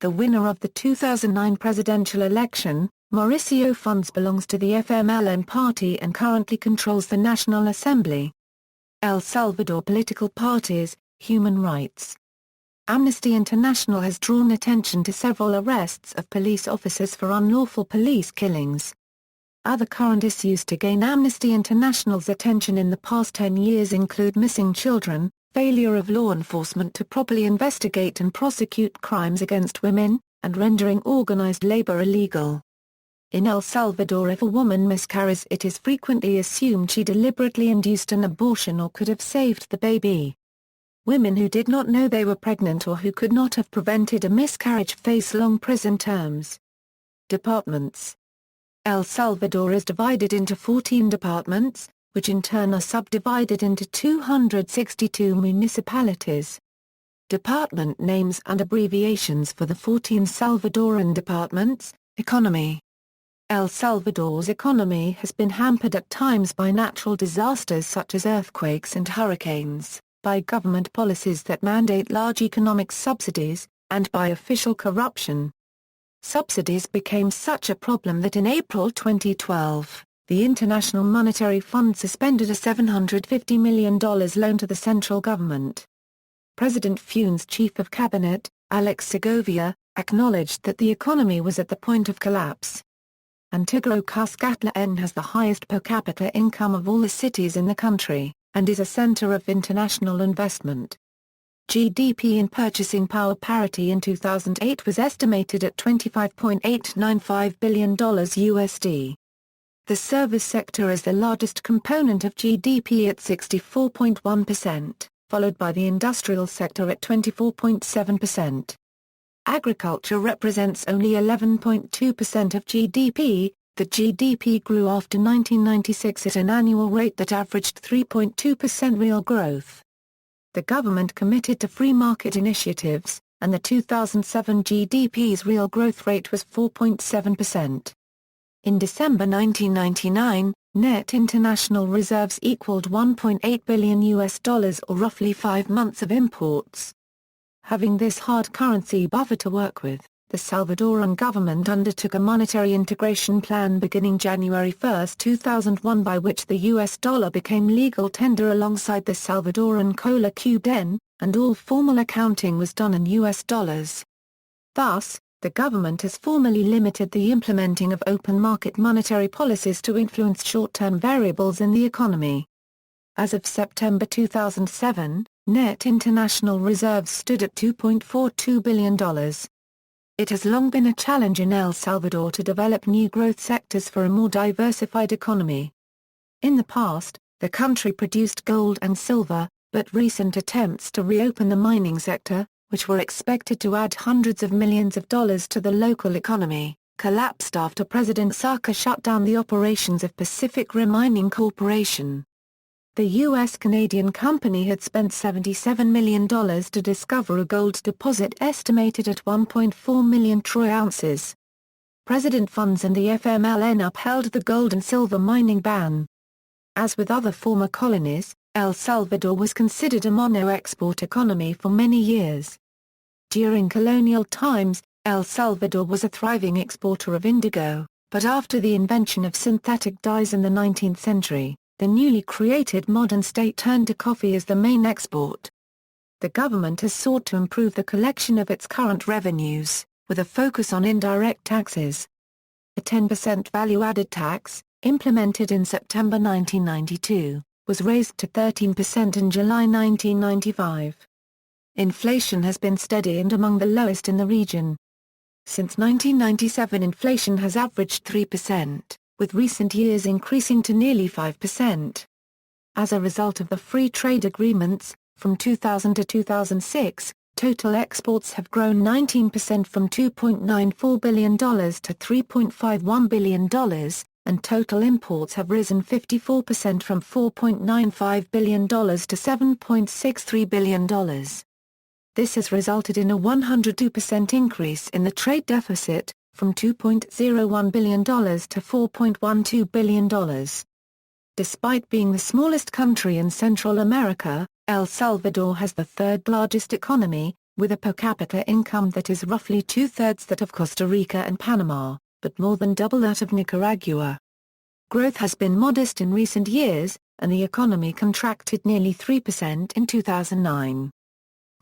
The winner of the 2009 presidential election, Mauricio Funes, belongs to the FMLN party and currently controls the National Assembly. El Salvador political parties, human rights. Amnesty International has drawn attention to several arrests of police officers for unlawful police killings. Other current issues to gain Amnesty International's attention in the past 10 years include missing children, failure of law enforcement to properly investigate and prosecute crimes against women, and rendering organized labor illegal. In El Salvador, if a woman miscarries, it is frequently assumed she deliberately induced an abortion or could have saved the baby. Women who did not know they were pregnant or who could not have prevented a miscarriage face long prison terms. Departments. El Salvador is divided into 14 departments, which in turn are subdivided into 262 municipalities. Department names and abbreviations for the 14 Salvadoran departments. Economy. El Salvador's economy has been hampered at times by natural disasters such as earthquakes and hurricanes, by government policies that mandate large economic subsidies, and by official corruption. Subsidies became such a problem that in April 2012, the International Monetary Fund suspended a $750 million loan to the central government. President Funes' chief of cabinet, Alex Segovia, acknowledged that the economy was at the point of collapse. Antigua Kuskatan has the highest per capita income of all the cities in the country, and is a center of international investment. GDP in purchasing power parity in 2008 was estimated at $25.895 billion USD. The service sector is the largest component of GDP at 64.1%, followed by the industrial sector at 24.7%. Agriculture represents only 11.2% of GDP. The GDP grew after 1996 at an annual rate that averaged 3.2% real growth. The government committed to free market initiatives, and the 2007 GDP's real growth rate was 4.7%. In December 1999, net international reserves equaled $1.8 billion or roughly 5 months of imports. Having this hard currency buffer to work with, the Salvadoran government undertook a monetary integration plan beginning January 1, 2001, by which the US dollar became legal tender alongside the Salvadoran cola cubden, and all formal accounting was done in US dollars. Thus, the government has formally limited the implementing of open market monetary policies to influence short-term variables in the economy. As of September 2007, net international reserves stood at $2.42 billion. It has long been a challenge in El Salvador to develop new growth sectors for a more diversified economy. In the past, the country produced gold and silver, but recent attempts to reopen the mining sector, which were expected to add hundreds of millions of dollars to the local economy, collapsed after President Sarko shut down the operations of Pacific Rim Mining Corporation. The U.S.-Canadian company had spent $77 million to discover a gold deposit estimated at 1.4 million troy ounces. President Funes and the FMLN upheld the gold and silver mining ban. As with other former colonies, El Salvador was considered a mono-export economy for many years. During colonial times, El Salvador was a thriving exporter of indigo, but after the invention of synthetic dyes in the 19th century, the newly created modern state turned to coffee as the main export. The government has sought to improve the collection of its current revenues, with a focus on indirect taxes. A 10% value-added tax, implemented in September 1992, was raised to 13% in July 1995. Inflation has been steady and among the lowest in the region. Since 1997 inflation has averaged 3%, with recent years increasing to nearly 5%. As a result of the free trade agreements, from 2000 to 2006, total exports have grown 19% from $2.94 billion to $3.51 billion, and total imports have risen 54% from $4.95 billion to $7.63 billion. This has resulted in a 102% increase in the trade deficit, from $2.01 billion to $4.12 billion. Despite being the smallest country in Central America, El Salvador has the third-largest economy, with a per capita income that is roughly two-thirds that of Costa Rica and Panama, but more than double that of Nicaragua. Growth has been modest in recent years, and the economy contracted nearly 3% in 2009.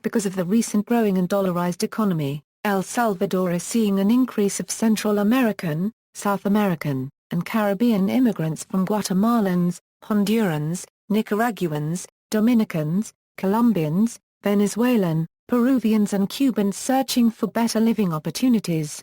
Because of the recent growing and dollarized economy, El Salvador is seeing an increase of Central American, South American, and Caribbean immigrants from Guatemalans, Hondurans, Nicaraguans, Dominicans, Colombians, Venezuelan, Peruvians and Cubans searching for better living opportunities.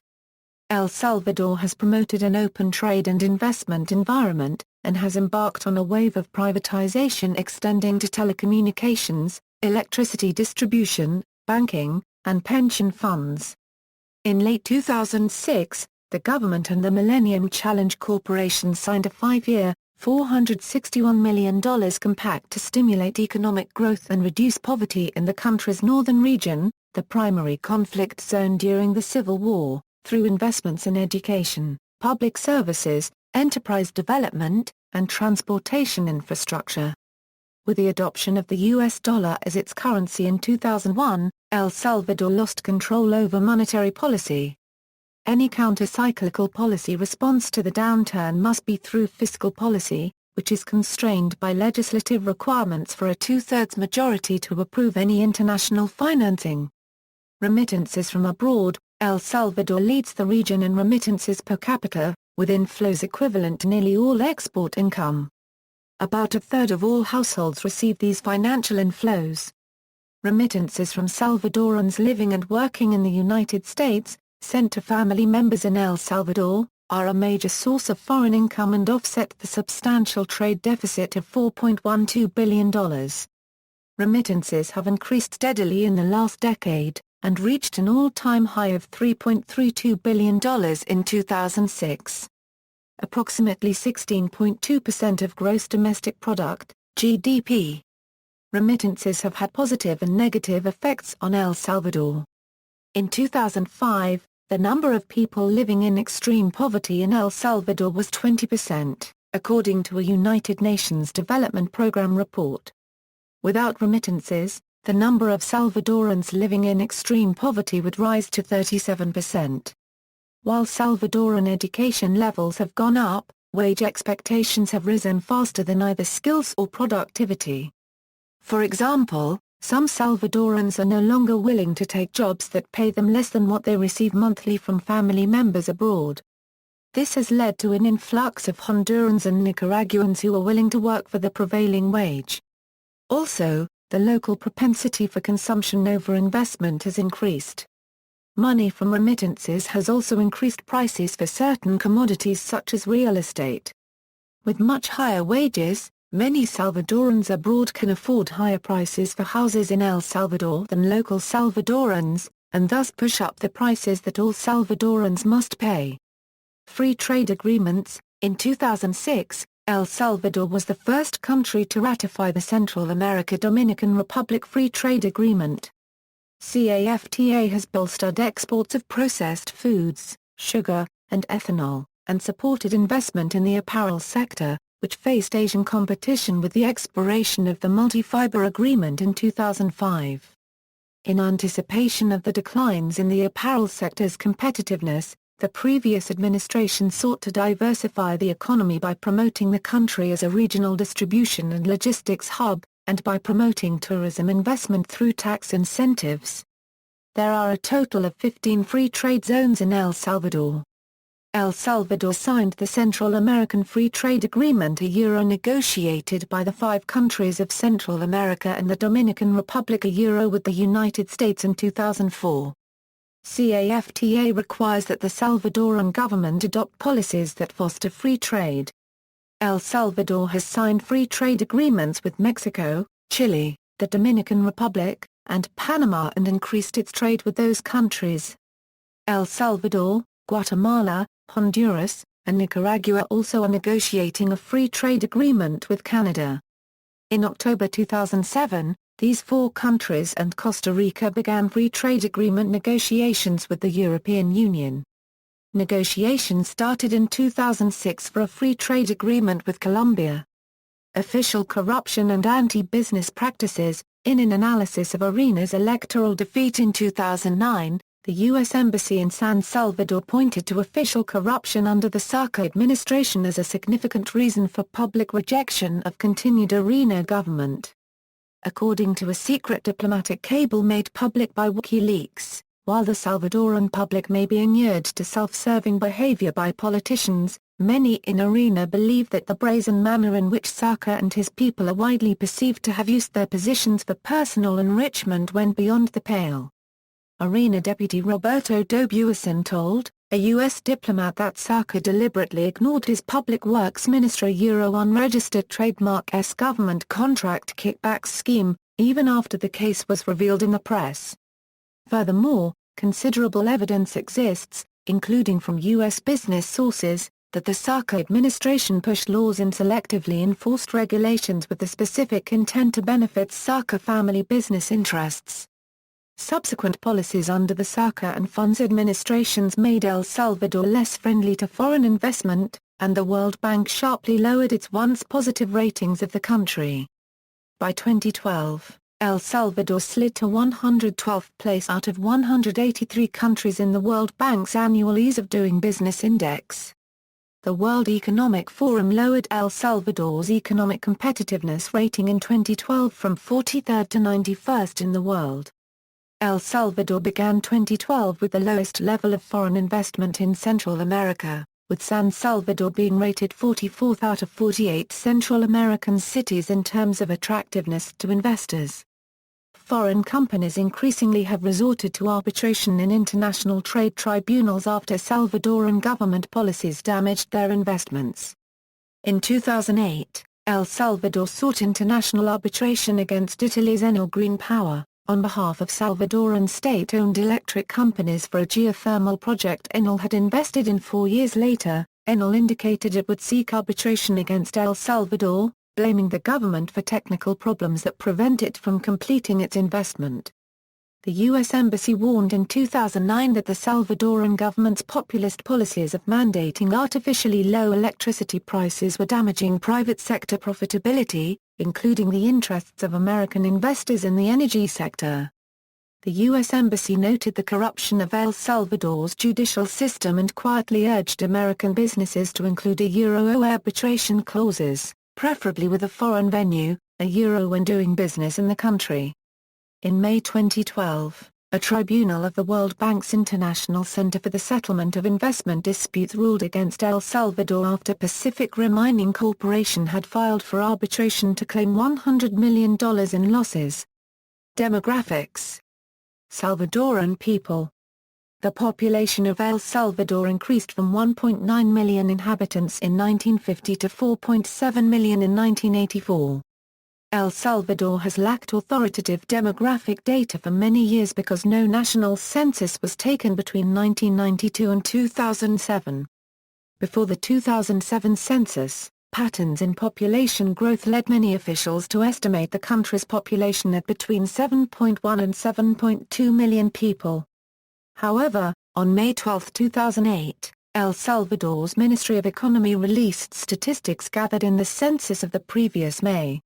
El Salvador has promoted an open trade and investment environment, and has embarked on a wave of privatization extending to telecommunications, electricity distribution, banking, and pension funds. In late 2006, the government and the Millennium Challenge Corporation signed a 5-year, $461 million compact to stimulate economic growth and reduce poverty in the country's northern region, the primary conflict zone during the Civil War, through investments in education, public services, enterprise development, and transportation infrastructure. With the adoption of the US dollar as its currency in 2001, El Salvador lost control over monetary policy. Any counter-cyclical policy response to the downturn must be through fiscal policy, which is constrained by legislative requirements for a two-thirds majority to approve any international financing. Remittances from abroad, El Salvador leads the region in remittances per capita, with inflows equivalent to nearly all export income. About a third of all households receive these financial inflows. Remittances from Salvadorans living and working in the United States, sent to family members in El Salvador, are a major source of foreign income and offset the substantial trade deficit of $4.12 billion. Remittances have increased steadily in the last decade, and reached an all-time high of $3.32 billion in 2006. Approximately 16.2% of gross domestic product, GDP. Remittances have had positive and negative effects on El Salvador. In 2005, the number of people living in extreme poverty in El Salvador was 20%, according to a United Nations Development Programme report. Without remittances, the number of Salvadorans living in extreme poverty would rise to 37%. While Salvadoran education levels have gone up, wage expectations have risen faster than either skills or productivity. For example, some Salvadorans are no longer willing to take jobs that pay them less than what they receive monthly from family members abroad. This has led to an influx of Hondurans and Nicaraguans who are willing to work for the prevailing wage. Also, the local propensity for consumption over investment has increased. Money from remittances has also increased prices for certain commodities such as real estate. With much higher wages, many Salvadorans abroad can afford higher prices for houses in El Salvador than local Salvadorans, and thus push up the prices that all Salvadorans must pay. Free trade agreements. In 2006, El Salvador was the first country to ratify the Central America-Dominican Republic Free Trade Agreement. CAFTA has bolstered exports of processed foods, sugar, and ethanol, and supported investment in the apparel sector, which faced Asian competition with the expiration of the multi-fiber agreement in 2005. In anticipation of the declines in the apparel sector's competitiveness, the previous administration sought to diversify the economy by promoting the country as a regional distribution and logistics hub, and by promoting tourism investment through tax incentives. There are a total of 15 free trade zones in El Salvador. El Salvador signed the Central American Free Trade Agreement, negotiated by the 5 countries of Central America and the Dominican Republic, with the United States in 2004. CAFTA requires that the Salvadoran government adopt policies that foster free trade. El Salvador has signed free trade agreements with Mexico, Chile, the Dominican Republic, and Panama and increased its trade with those countries. El Salvador, Guatemala, Honduras, and Nicaragua also are negotiating a free trade agreement with Canada. In October 2007, these 4 countries and Costa Rica began free trade agreement negotiations with the European Union. Negotiations started in 2006 for a free trade agreement with Colombia. Official corruption and anti-business practices. In an analysis of Arena's electoral defeat in 2009, the U.S. Embassy in San Salvador pointed to official corruption under the Sarko administration as a significant reason for public rejection of continued Arena government. According to a secret diplomatic cable made public by WikiLeaks, while the Salvadoran public may be inured to self-serving behavior by politicians, many in Arena believe that the brazen manner in which Sarko and his people are widely perceived to have used their positions for personal enrichment went beyond the pale. Arena deputy Roberto Dobuison told a U.S. diplomat that Sarko deliberately ignored his public works minister unregistered trademark government contract kickbacks scheme, even after the case was revealed in the press. Furthermore, considerable evidence exists, including from U.S. business sources, that the Sarko administration pushed laws and selectively enforced regulations with the specific intent to benefit Sarko family business interests. Subsequent policies under the Sarko and Funds administrations made El Salvador less friendly to foreign investment, and the World Bank sharply lowered its once positive ratings of the country. By 2012, El Salvador slid to 112th place out of 183 countries in the World Bank's annual Ease of Doing Business Index. The World Economic Forum lowered El Salvador's economic competitiveness rating in 2012 from 43rd to 91st in the world. El Salvador began 2012 with the lowest level of foreign investment in Central America, with San Salvador being rated 44th out of 48 Central American cities in terms of attractiveness to investors. Foreign companies increasingly have resorted to arbitration in international trade tribunals after Salvadoran government policies damaged their investments. In 2008, El Salvador sought international arbitration against Italy's Enel Green Power, on behalf of Salvadoran state-owned electric companies for a geothermal project Enel had invested in 4 years later. Enel indicated it would seek arbitration against El Salvador, blaming the government for technical problems that prevent it from completing its investment. The U.S. Embassy warned in 2009 that the Salvadoran government's populist policies of mandating artificially low electricity prices were damaging private sector profitability, including the interests of American investors in the energy sector. The U.S. Embassy noted the corruption of El Salvador's judicial system and quietly urged American businesses to include arbitration clauses, preferably with a foreign venue, when doing business in the country. In May 2012, a tribunal of the World Bank's International Center for the Settlement of Investment Disputes ruled against El Salvador after Pacific Rim Mining Corporation had filed for arbitration to claim $100 million in losses. Demographics. Salvadoran people. The population of El Salvador increased from 1.9 million inhabitants in 1950 to 4.7 million in 1984. El Salvador has lacked authoritative demographic data for many years because no national census was taken between 1992 and 2007. Before the 2007 census, patterns in population growth led many officials to estimate the country's population at between 7.1 and 7.2 million people. However, on May 12, 2008, El Salvador's Ministry of Economy released statistics gathered in the census of the previous May.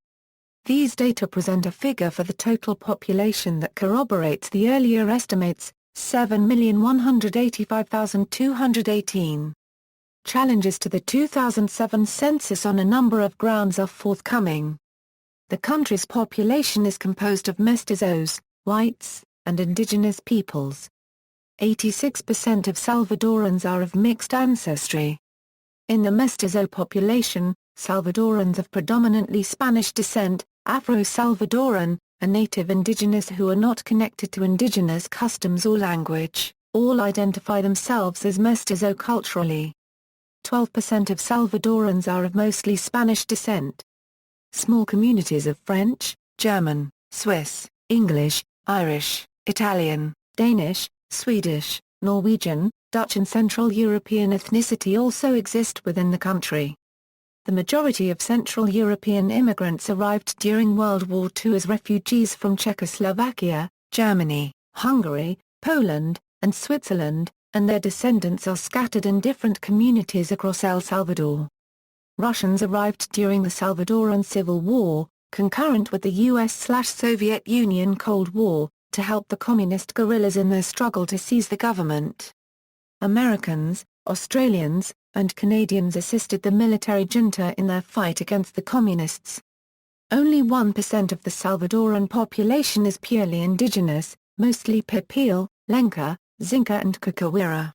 These data present a figure for the total population that corroborates the earlier estimates, 7,185,218. Challenges to the 2007 census on a number of grounds are forthcoming. The country's population is composed of mestizos, whites, and indigenous peoples. 86% of Salvadorans are of mixed ancestry. In the mestizo population, Salvadorans of predominantly Spanish descent, Afro-Salvadoran, a native indigenous who are not connected to indigenous customs or language, all identify themselves as mestizo culturally. 12% of Salvadorans are of mostly Spanish descent. Small communities of French, German, Swiss, English, Irish, Italian, Danish, Swedish, Norwegian, Dutch and Central European ethnicity also exist within the country. The majority of Central European immigrants arrived during World War II as refugees from Czechoslovakia, Germany, Hungary, Poland, and Switzerland, and their descendants are scattered in different communities across El Salvador. Russians arrived during the Salvadoran Civil War, concurrent with the US/Soviet Union Cold War, to help the communist guerrillas in their struggle to seize the government. Americans, Australians, and Canadians assisted the military junta in their fight against the communists. Only 1% of the Salvadoran population is purely indigenous, mostly Pipil, Lenca, Xinca and Caquira.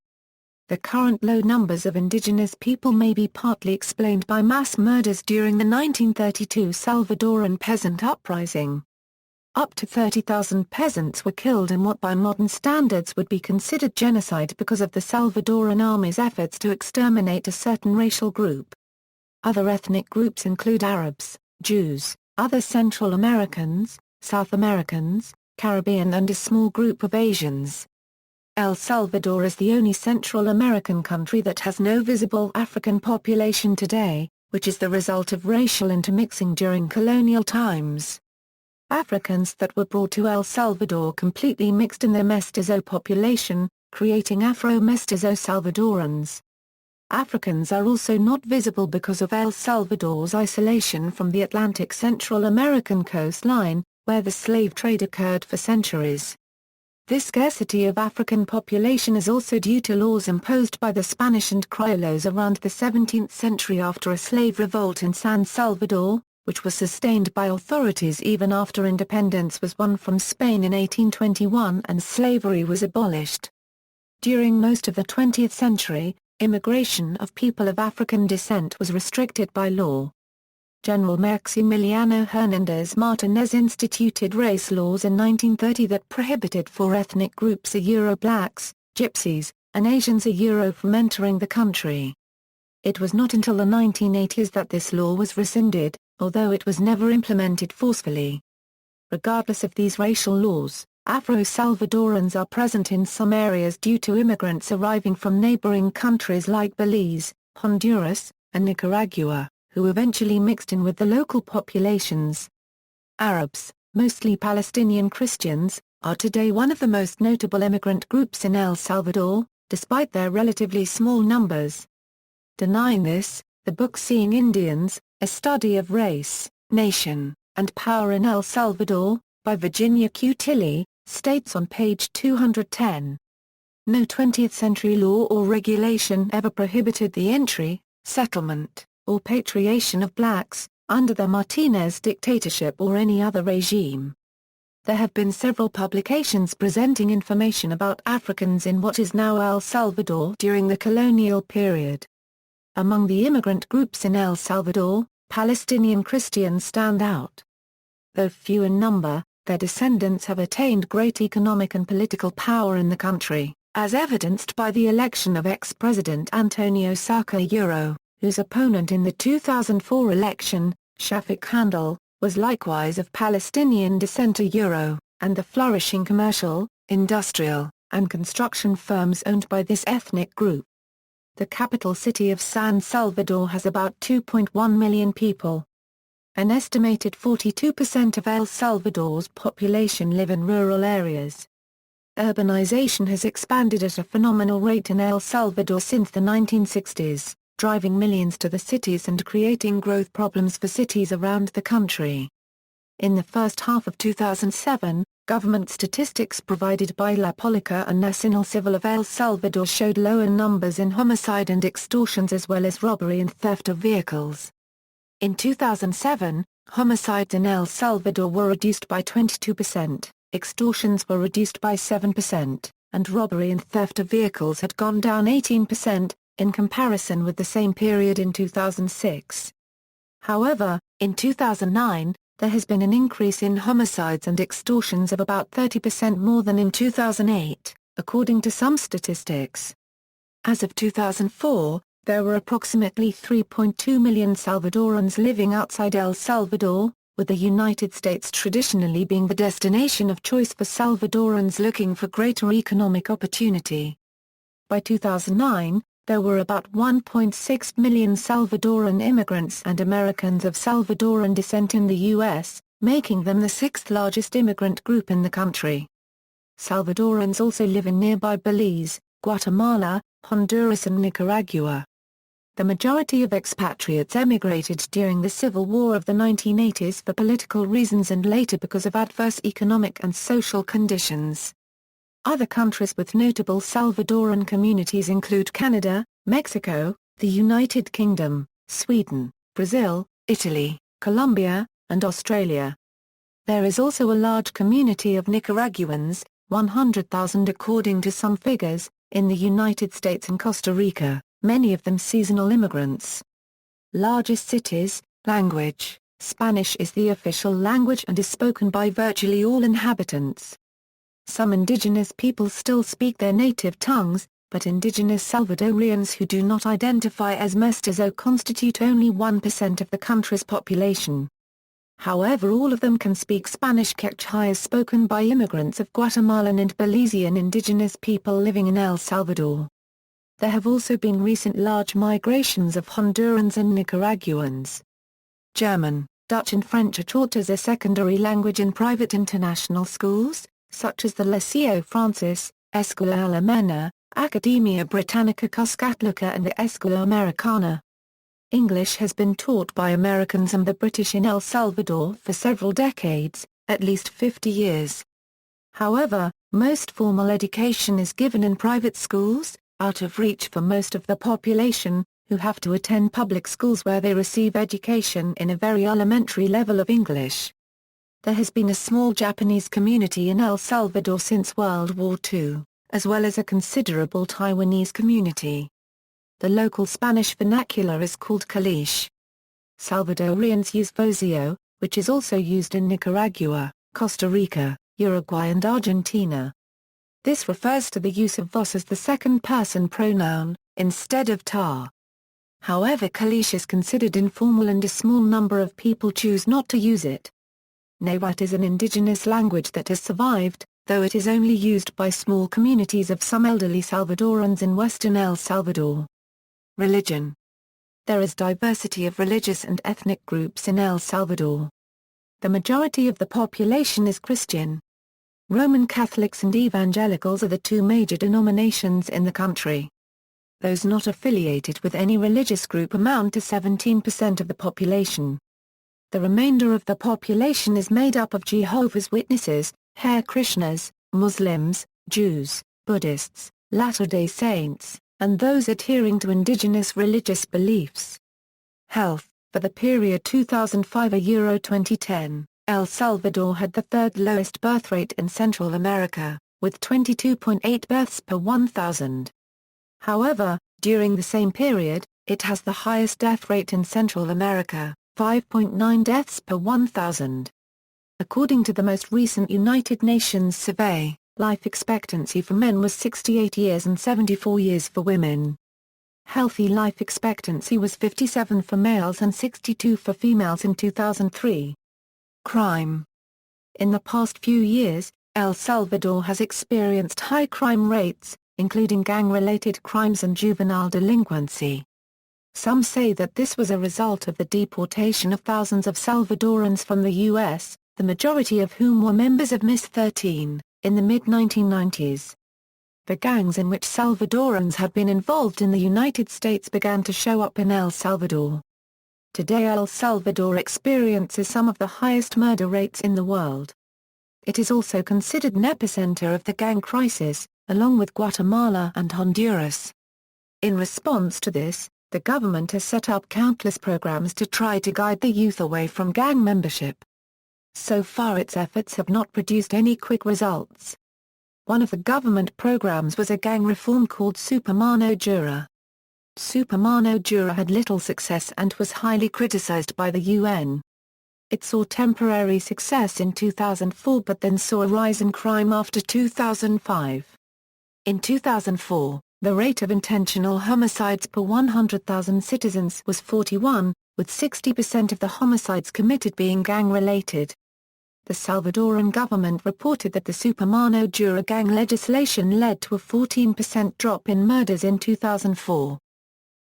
The current low numbers of indigenous people may be partly explained by mass murders during the 1932 Salvadoran peasant uprising. Up to 30,000 peasants were killed in what by modern standards would be considered genocide because of the Salvadoran army's efforts to exterminate a certain racial group. Other ethnic groups include Arabs, Jews, other Central Americans, South Americans, Caribbean and a small group of Asians. El Salvador is the only Central American country that has no visible African population today, which is the result of racial intermixing during colonial times. Africans that were brought to El Salvador completely mixed in their mestizo population, creating Afro-Mestizo Salvadorans. Africans are also not visible because of El Salvador's isolation from the Atlantic Central American coastline, where the slave trade occurred for centuries. This scarcity of African population is also due to laws imposed by the Spanish and Criollos around the 17th century after a slave revolt in San Salvador, which was sustained by authorities even after independence was won from Spain in 1821 and slavery was abolished. During most of the 20th century, immigration of people of African descent was restricted by law. General Maximiliano Hernández Martínez instituted race laws in 1930 that prohibited four ethnic groups Blacks, Gypsies, and Asians from entering the country. It was not until the 1980s that this law was rescinded, although it was never implemented forcefully. Regardless of these racial laws, Afro-Salvadorans are present in some areas due to immigrants arriving from neighboring countries like Belize, Honduras, and Nicaragua, who eventually mixed in with the local populations. Arabs, mostly Palestinian Christians, are today one of the most notable immigrant groups in El Salvador, despite their relatively small numbers. Denying this, the book Seeing Indians, A Study of Race, Nation, and Power in El Salvador, by Virginia Q. Tilley, states on page 210. No 20th-century law or regulation ever prohibited the entry, settlement, or patriation of blacks, under the Martinez dictatorship or any other regime. There have been several publications presenting information about Africans in what is now El Salvador during the colonial period. Among the immigrant groups in El Salvador, Palestinian Christians stand out. Though few in number, their descendants have attained great economic and political power in the country, as evidenced by the election of ex-President Antonio Saca, whose opponent in the 2004 election, Shafik Handel, was likewise of Palestinian descent, and the flourishing commercial, industrial, and construction firms owned by this ethnic group. The capital city of San Salvador has about 2.1 million people. An estimated 42% of El Salvador's population live in rural areas. Urbanization has expanded at a phenomenal rate in El Salvador since the 1960s, driving millions to the cities and creating growth problems for cities around the country. In the first half of 2007, government statistics provided by La Policía Nacional Civil of El Salvador showed lower numbers in homicide and extortions as well as robbery and theft of vehicles. In 2007, homicides in El Salvador were reduced by 22%, extortions were reduced by 7%, and robbery and theft of vehicles had gone down 18%, in comparison with the same period in 2006. However, in 2009, there has been an increase in homicides and extortions of about 30% more than in 2008, according to some statistics. As of 2004, there were approximately 3.2 million Salvadorans living outside El Salvador, with the United States traditionally being the destination of choice for Salvadorans looking for greater economic opportunity. By 2009, there were about 1.6 million Salvadoran immigrants and Americans of Salvadoran descent in the U.S., making them the sixth largest immigrant group in the country. Salvadorans also live in nearby Belize, Guatemala, Honduras and Nicaragua. The majority of expatriates emigrated during the Civil War of the 1980s for political reasons and later because of adverse economic and social conditions. Other countries with notable Salvadoran communities include Canada, Mexico, the United Kingdom, Sweden, Brazil, Italy, Colombia, and Australia. There is also a large community of Nicaraguans, 100,000 according to some figures, in the United States and Costa Rica, many of them seasonal immigrants. Largest cities, language: Spanish is the official language and is spoken by virtually all inhabitants. Some indigenous people still speak their native tongues, but indigenous Salvadorians who do not identify as Mestizo constitute only 1% of the country's population. However, all of them can speak Spanish. Quechua is spoken by immigrants of Guatemalan and Belizean indigenous people living in El Salvador. There have also been recent large migrations of Hondurans and Nicaraguans. German, Dutch and French are taught as a secondary language in private international schools, such as the Liceo Francis, Escuela Alemana, Academia Britannica Kuskatan and the Escuela Americana. English has been taught by Americans and the British in El Salvador for several decades, at least 50 years. However, most formal education is given in private schools, out of reach for most of the population, who have to attend public schools where they receive education in a very elementary level of English. There has been a small Japanese community in El Salvador since World War II, as well as a considerable Taiwanese community. The local Spanish vernacular is called Caliche. Salvadorians use voseo, which is also used in Nicaragua, Costa Rica, Uruguay and Argentina. This refers to the use of vos as the second-person pronoun, instead of ta. However, Caliche is considered informal and a small number of people choose not to use it. Nahuatl is an indigenous language that has survived, though it is only used by small communities of some elderly Salvadorans in western El Salvador. Religion. There is diversity of religious and ethnic groups in El Salvador. The majority of the population is Christian. Roman Catholics and Evangelicals are the two major denominations in the country. Those not affiliated with any religious group amount to 17% of the population. The remainder of the population is made up of Jehovah's Witnesses, Hare Krishnas, Muslims, Jews, Buddhists, Latter-day Saints, and those adhering to indigenous religious beliefs. Health. For the period 2005–2010, El Salvador had the third lowest birth rate in Central America, with 22.8 births per 1,000. However, during the same period, it has the highest death rate in Central America, 5.9 deaths per 1,000. According to the most recent United Nations survey, life expectancy for men was 68 years and 74 years for women. Healthy life expectancy was 57 for males and 62 for females in 2003. Crime. In the past few years, El Salvador has experienced high crime rates, including gang-related crimes and juvenile delinquency. Some say that this was a result of the deportation of thousands of Salvadorans from the U.S., the majority of whom were members of Mis-13. In the mid-1990s, the gangs in which Salvadorans had been involved in the United States began to show up in El Salvador. Today El Salvador experiences some of the highest murder rates in the world. It is also considered an epicenter of the gang crisis, along with Guatemala and Honduras. In response to this, the government has set up countless programs to try to guide the youth away from gang membership. So far its efforts have not produced any quick results. One of the government programs was a gang reform called Super Mano Dura. Super Mano Dura had little success and was highly criticized by the UN. It saw temporary success in 2004 but then saw a rise in crime after 2005. In 2004, the rate of intentional homicides per 100,000 citizens was 41, with 60% of the homicides committed being gang-related. The Salvadoran government reported that the Super Mano Dura gang legislation led to a 14% drop in murders in 2004.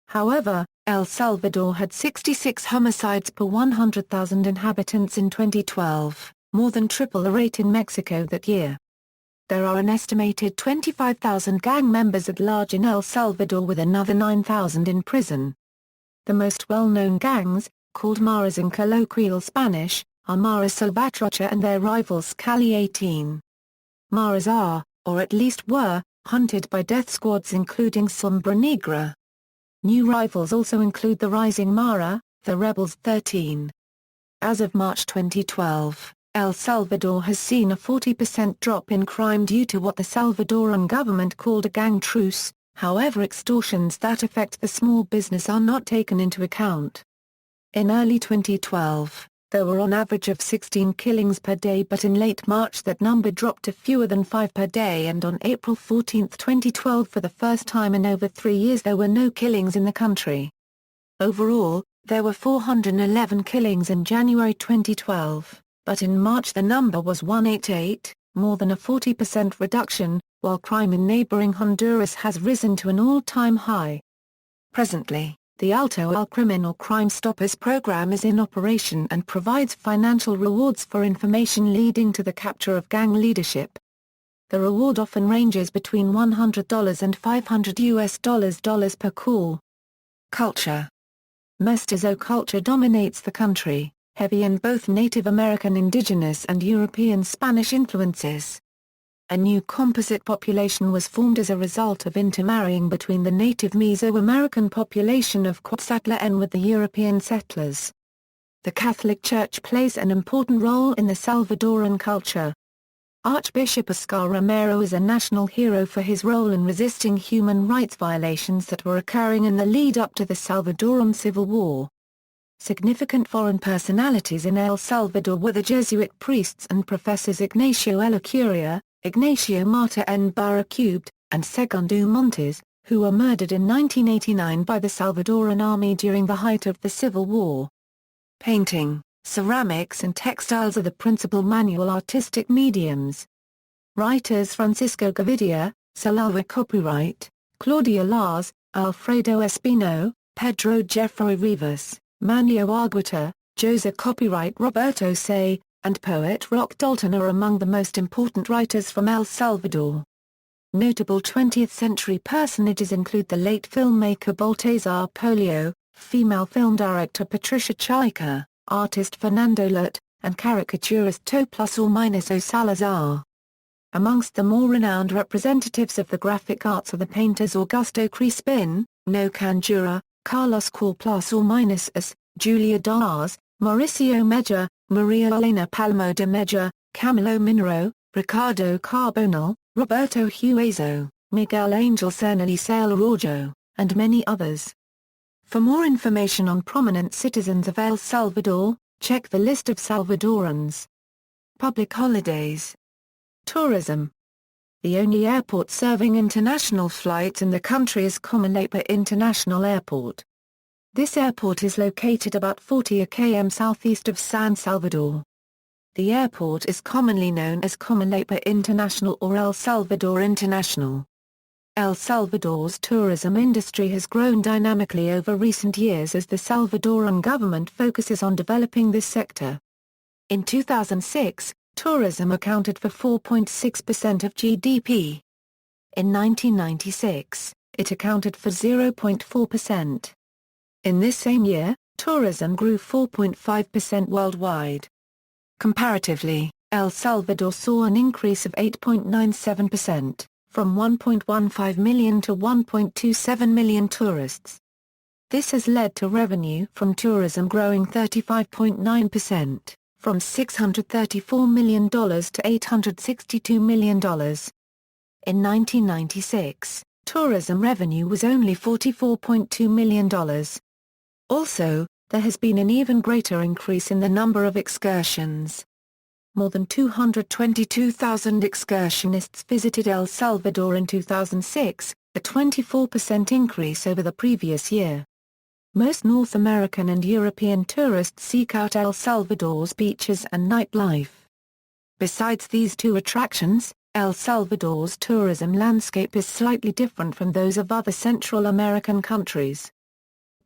However, El Salvador had 66 homicides per 100,000 inhabitants in 2012, more than triple the rate in Mexico that year. There are an estimated 25,000 gang members at large in El Salvador with another 9,000 in prison. The most well-known gangs, called maras in colloquial Spanish, are Mara Salvatrucha and their rivals Cali 18. Maras are, or at least were, hunted by death squads including Sombra Negra. New rivals also include the Rising Mara, the Rebels 13. As of March 2012, El Salvador has seen a 40% drop in crime due to what the Salvadoran government called a gang truce, however extortions that affect the small business are not taken into account. In early 2012, there were on average of 16 killings per day but in late March that number dropped to fewer than 5 per day and on April 14, 2012 for the first time in over 3 years there were no killings in the country. Overall, there were 411 killings in January 2012, but in March the number was 188, more than a 40% reduction, while crime in neighboring Honduras has risen to an all-time high. Presently, the Alto El Criminal Crime Stoppers program is in operation and provides financial rewards for information leading to the capture of gang leadership. The reward often ranges between $100 and $500 per call. Culture. Mestizo culture dominates the country, heavy in both Native American indigenous and European Spanish influences. A new composite population was formed as a result of intermarrying between the native Mesoamerican population of Kuskatan with the European settlers. The Catholic Church plays an important role in the Salvadoran culture. Archbishop Oscar Romero is a national hero for his role in resisting human rights violations that were occurring in the lead-up to the Salvadoran Civil War. Significant foreign personalities in El Salvador were the Jesuit priests and professors Ignacio Ellacuria, Ignacio Mata and Barracubed, and Segundo Montes, who were murdered in 1989 by the Salvadoran army during the height of the Civil War. Painting, ceramics and textiles are the principal manual artistic mediums. Writers Francisco Gavidia, ̂sælvədɔr copyright, Claudia Lars, Alfredo Espino, Pedro Jeffrey Rivas, Manlio Argueta, Jose copyright Roberto Say, and poet Rock Dalton are among the most important writers from El Salvador. Notable 20th-century personages include the late filmmaker Baltasar Polio, female film director Patricia Chayka, artist Fernando Lut, and caricaturist ̂sælvədɔr Salazar. Amongst the more renowned representatives of the graphic arts are the painters Augusto Crispin, No Canjura, Carlos Corplas Julia Dars, Mauricio Mejia, Maria Elena Palmo de Mejia, Camilo Minero, Ricardo Carbonell, Roberto Hueso, Miguel Angel Cerny Araujo, and many others. For more information on prominent citizens of El Salvador, check the list of Salvadorans. Public holidays. Tourism. The only airport serving international flights in the country is Comalapa International Airport. This airport is located about 40 km southeast of San Salvador. The airport is commonly known as Comalapa International or El Salvador International. El Salvador's tourism industry has grown dynamically over recent years as the Salvadoran government focuses on developing this sector. In 2006, tourism accounted for 4.6% of GDP. In 1996, it accounted for 0.4%. In this same year, tourism grew 4.5% worldwide. Comparatively, El Salvador saw an increase of 8.97%, from 1.15 million to 1.27 million tourists. This has led to revenue from tourism growing 35.9%, from $634 million to $862 million. In 1996, tourism revenue was only $44.2 million. Also, there has been an even greater increase in the number of excursions. More than 222,000 excursionists visited El Salvador in 2006, a 24% increase over the previous year. Most North American and European tourists seek out El Salvador's beaches and nightlife. Besides these two attractions, El Salvador's tourism landscape is slightly different from those of other Central American countries.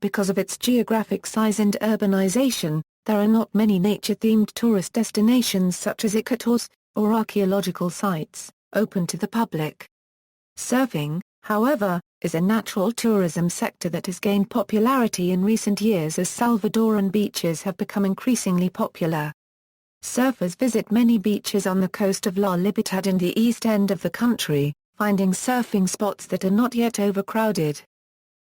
Because of its geographic size and urbanization, there are not many nature-themed tourist destinations such as ecotourism, or archaeological sites, open to the public. Surfing, however, is a natural tourism sector that has gained popularity in recent years as Salvadoran beaches have become increasingly popular. Surfers visit many beaches on the coast of La Libertad in the east end of the country, finding surfing spots that are not yet overcrowded.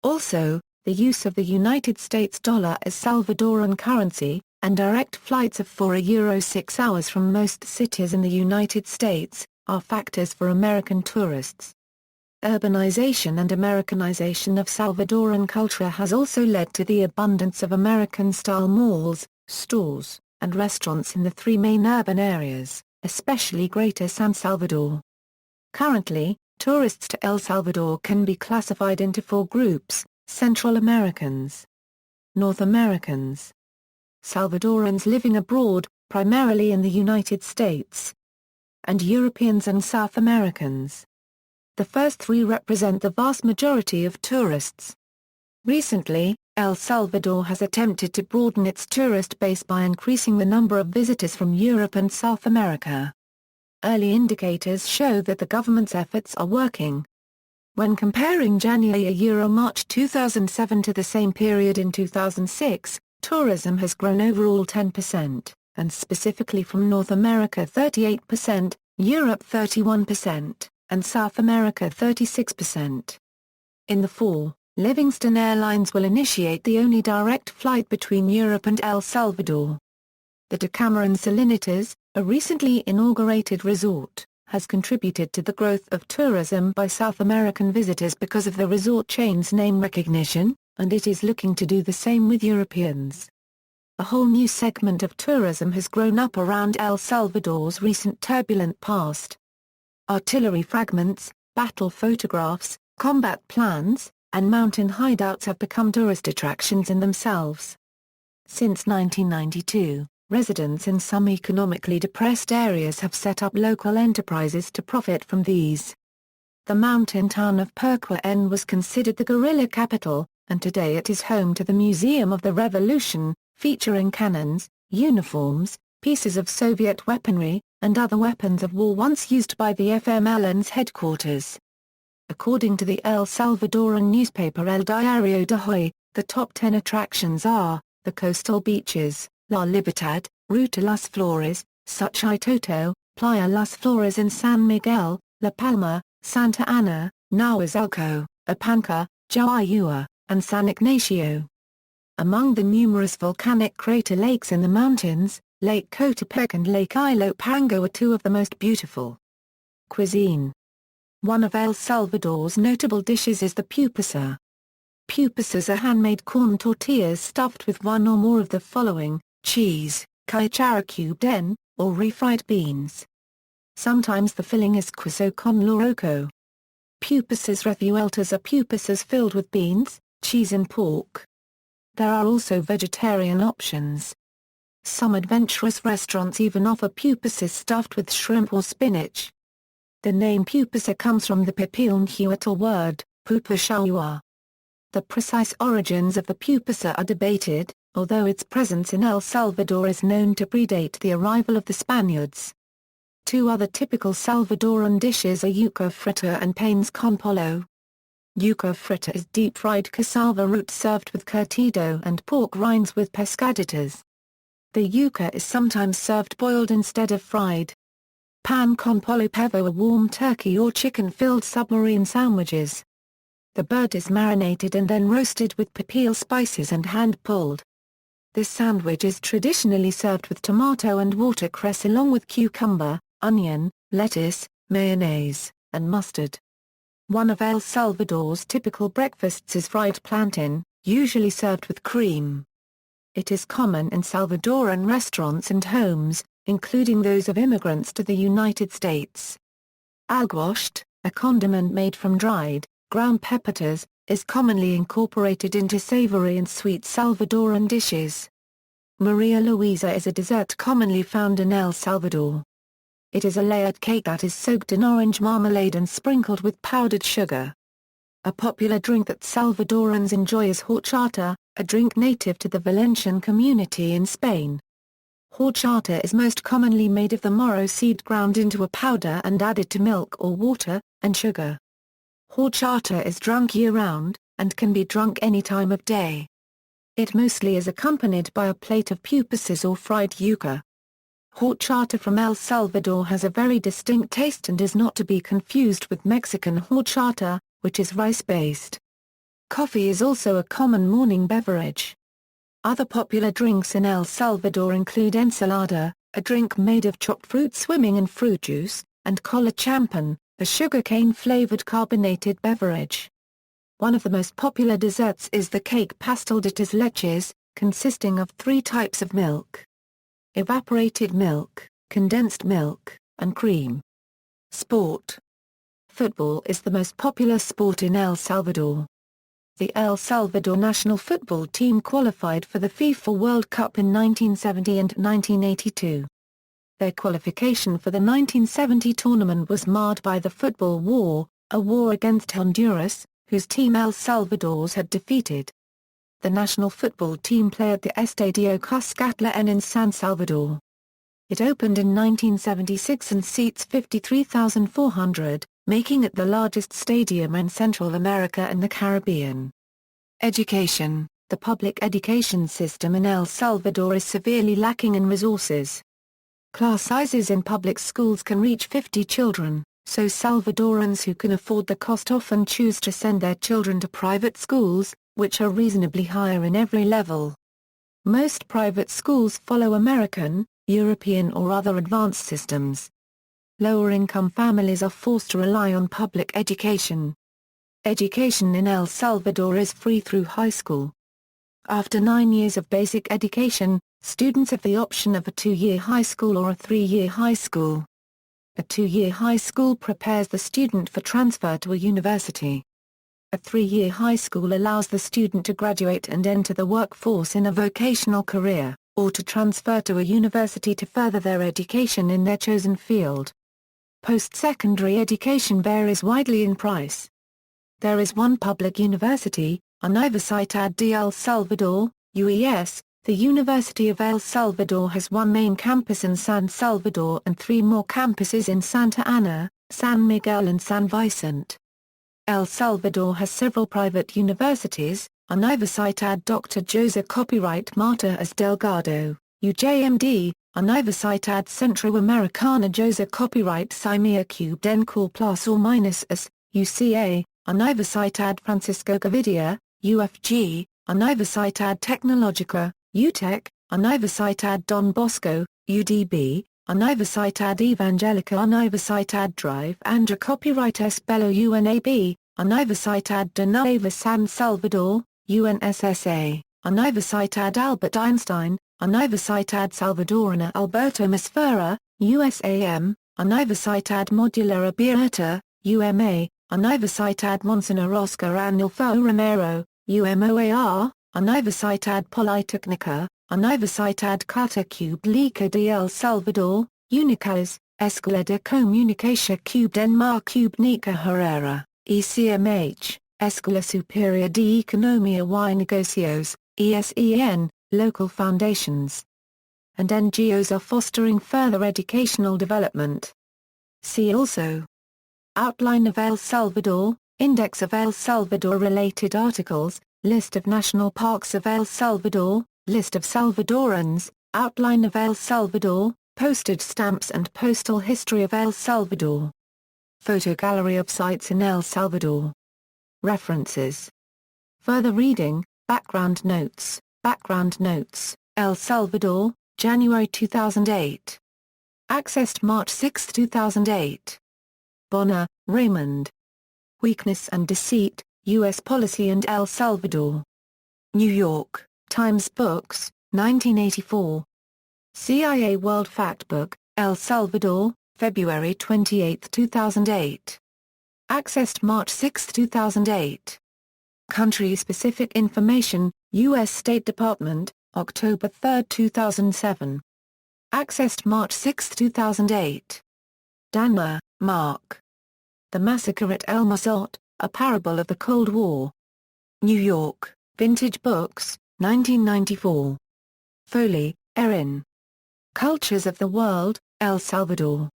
Also, the use of the United States dollar as Salvadoran currency, and direct flights of €4 6 hours from most cities in the United States, are factors for American tourists. Urbanization and Americanization of Salvadoran culture has also led to the abundance of American-style malls, stores, and restaurants in the three main urban areas, especially Greater San Salvador. Currently, tourists to El Salvador can be classified into four groups: Central Americans, North Americans, Salvadorans living abroad, primarily in the United States, and Europeans and South Americans. The first three represent the vast majority of tourists. Recently, El Salvador has attempted to broaden its tourist base by increasing the number of visitors from Europe and South America. Early indicators show that the government's efforts are working. When comparing January-March 2007 to the same period in 2006, tourism has grown overall 10%, and specifically from North America 38%, Europe 31%, and South America 36%. In the fall, Livingston Airlines will initiate the only direct flight between Europe and El Salvador. The Decameron Salinitas, a recently inaugurated resort, has contributed to the growth of tourism by South American visitors because of the resort chain's name recognition, and it is looking to do the same with Europeans. A whole new segment of tourism has grown up around El Salvador's recent turbulent past. Artillery fragments, battle photographs, combat plans, and mountain hideouts have become tourist attractions in themselves. Since 1992, residents in some economically depressed areas have set up local enterprises to profit from these. The mountain town of Perquien was considered the guerrilla capital, and today it is home to the Museum of the Revolution, featuring cannons, uniforms, pieces of Soviet weaponry, and other weapons of war once used by the FMLN's headquarters. According to the El Salvadoran newspaper El Diario de Hoy, the top 10 attractions are, the coastal beaches, La Libertad, Ruta Las Flores, Suchitoto, Playa Las Flores in San Miguel, La Palma, Santa Ana, Nahuazalco, Apanca, Jauyua, and San Ignacio. Among the numerous volcanic crater lakes in the mountains, Lake Coatepec and Lake Ilopango are two of the most beautiful. Cuisine. One of El Salvador's notable dishes is the pupusas. Pupusas are handmade corn tortillas stuffed with one or more of the following: cheese, cachara cubed en, or refried beans. Sometimes the filling is queso con loroco. Pupusas revueltas are pupusas filled with beans, cheese and pork. There are also vegetarian options. Some adventurous restaurants even offer pupusas stuffed with shrimp or spinach. The name pupusa comes from the Pipil Nahuatl word, pupushawa. The precise origins of the pupusa are debated, although its presence in El Salvador is known to predate the arrival of the Spaniards. Two other typical Salvadoran dishes are yuca frita and panes con pollo. Yuca frita is deep-fried cassava root served with curtido and pork rinds with pescaditas. The yuca is sometimes served boiled instead of fried. Pan con pollo pavo are warm turkey or chicken-filled submarine sandwiches. The bird is marinated and then roasted with Pipil spices and hand-pulled. This sandwich is traditionally served with tomato and watercress along with cucumber, onion, lettuce, mayonnaise, and mustard. One of El Salvador's typical breakfasts is fried plantain, usually served with cream. It is common in Salvadoran restaurants and homes, including those of immigrants to the United States. Alguasht, a condiment made from dried, ground peppers, is commonly incorporated into savory and sweet Salvadoran dishes. Maria Luisa is a dessert commonly found in El Salvador. It is a layered cake that is soaked in orange marmalade and sprinkled with powdered sugar. A popular drink that Salvadorans enjoy is horchata, a drink native to the Valencian community in Spain. Horchata is most commonly made of the moro seed ground into a powder and added to milk or water, and sugar. Horchata is drunk year-round, and can be drunk any time of day. It mostly is accompanied by a plate of pupuses or fried yuca. Horchata from El Salvador has a very distinct taste and is not to be confused with Mexican horchata, which is rice-based. Coffee is also a common morning beverage. Other popular drinks in El Salvador include ensaladas, a drink made of chopped fruit swimming in fruit juice, and cola champán, a sugarcane-flavored carbonated beverage. One of the most popular desserts is the cake pastel de tres leches, consisting of 3 types of milk: evaporated milk, condensed milk, and cream. Sport. Football is the most popular sport in El Salvador. The El Salvador national football team qualified for the FIFA World Cup in 1970 and 1982. Their qualification for the 1970 tournament was marred by the Football War, a war against Honduras, whose team El Salvador had defeated. The national football team play at the Estadio Kuskatan in San Salvador. It opened in 1976 and seats 53,400, making it the largest stadium in Central America and the Caribbean. Education. The public education system in El Salvador is severely lacking in resources. Class sizes in public schools can reach 50 children, so Salvadorans who can afford the cost often choose to send their children to private schools, which are reasonably higher in every level. Most private schools follow American, European or other advanced systems. Lower-income families are forced to rely on public education. Education in El Salvador is free through high school. After 9 years of basic education, students have the option of a 2-year high school or a 3-year high school. A 2-year high school prepares the student for transfer to a university. A 3-year high school allows the student to graduate and enter the workforce in a vocational career, or to transfer to a university to further their education in their chosen field. Post-secondary education varies widely in price. There is one public university, Universidad de El Salvador, UES. The University of El Salvador has one main campus in San Salvador and 3 more campuses in Santa Ana, San Miguel and San Vicente. El Salvador has several private universities, Universidad Dr. José Copyright Martínez Delgado, UJMD, Universidad Centroamericana José Copyright Simea Cube Den Cor Plus or Minus S, UCA, Universidad Francisco Gavidia, UFG, Universidad Tecnológica, UTEC, Universidad Don Bosco, UDB, Universidad Evangélica Universidad Drive Andra Copyright S. Bello UNAB, Universidad de Nueva San Salvador, UNSSA, Universidad Albert Einstein, Universidad Salvadorana Alberto Masferrer, USAM, Universidad Modular Abierta, UMA, Universidad Monseñor Oscar Anilfo Romero, UMOAR, Universidad Politécnica, Universidad Católica de El Salvador, UNICAS, Escuela de Comunicación Cube den Mar Cube Nica Herrera, ECMH, Escuela Superior de Economía y Negocios, ESEN, local foundations and NGOs are fostering further educational development. See also. Outline of El Salvador, Index of El Salvador related articles, List of national parks of El Salvador, List of Salvadorans, Outline of El Salvador, Postage stamps and postal history of El Salvador. Photo gallery of sites in El Salvador. References. Further reading, Background notes, El Salvador, January 2008. Accessed March 6, 2008. Bonner, Raymond. Weakness and Deceit, U.S. Policy and El Salvador. New York, Times Books, 1984. CIA World Factbook, El Salvador, February 28, 2008. Accessed March 6, 2008. Country-specific information, U.S. State Department, October 3, 2007. Accessed March 6, 2008. Danner, Mark. The Massacre at El Mozote, A Parable of the Cold War. New York, Vintage Books, 1994. Foley, Erin. Cultures of the World, El Salvador.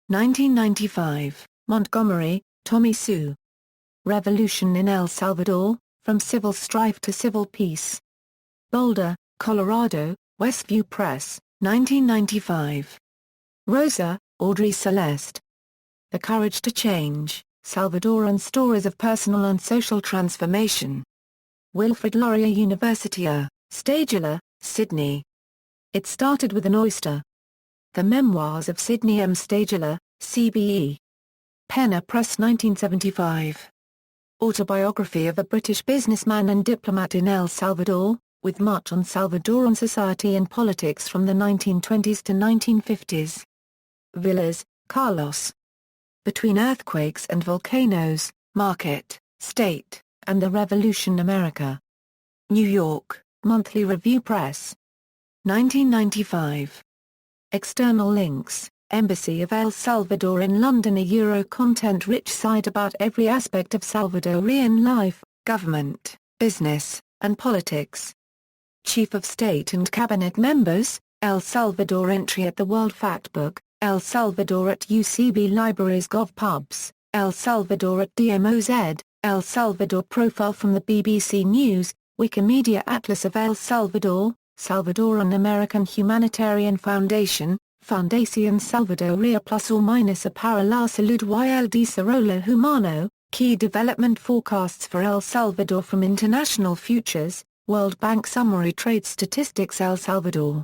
1995, Montgomery, Tommy Sue. Revolution in El Salvador, From Civil Strife to Civil Peace. Boulder, Colorado, Westview Press, 1995. Rosa, Audrey Celeste. The Courage to Change, Salvadoran Stories of Personal and Social Transformation. Wilfrid Laurier University, Stadler, Sydney. It Started with an Oyster. The Memoirs of Sidney M. Stadler, CBE. Penner Press 1975. Autobiography of a British businessman and diplomat in El Salvador, with much on Salvadoran society and politics from the 1920s to 1950s. Villas, Carlos. Between Earthquakes and Volcanoes, Market, State, and the Revolution America. New York, Monthly Review Press. 1995. External links, Embassy of El Salvador in London. A content-rich site about every aspect of Salvadorian life, government, business, and politics. Chief of State and Cabinet Members, El Salvador entry at the World Factbook, El Salvador at UCB Libraries GovPubs, El Salvador at DMOZ, El Salvador profile from the BBC News, Wikimedia Atlas of El Salvador, Salvadoran American Humanitarian Foundation, Fundación Salvadoria plus or minus a para la salud y el desarrollo humano, key development forecasts for El Salvador from International Futures, World Bank Summary Trade Statistics El Salvador.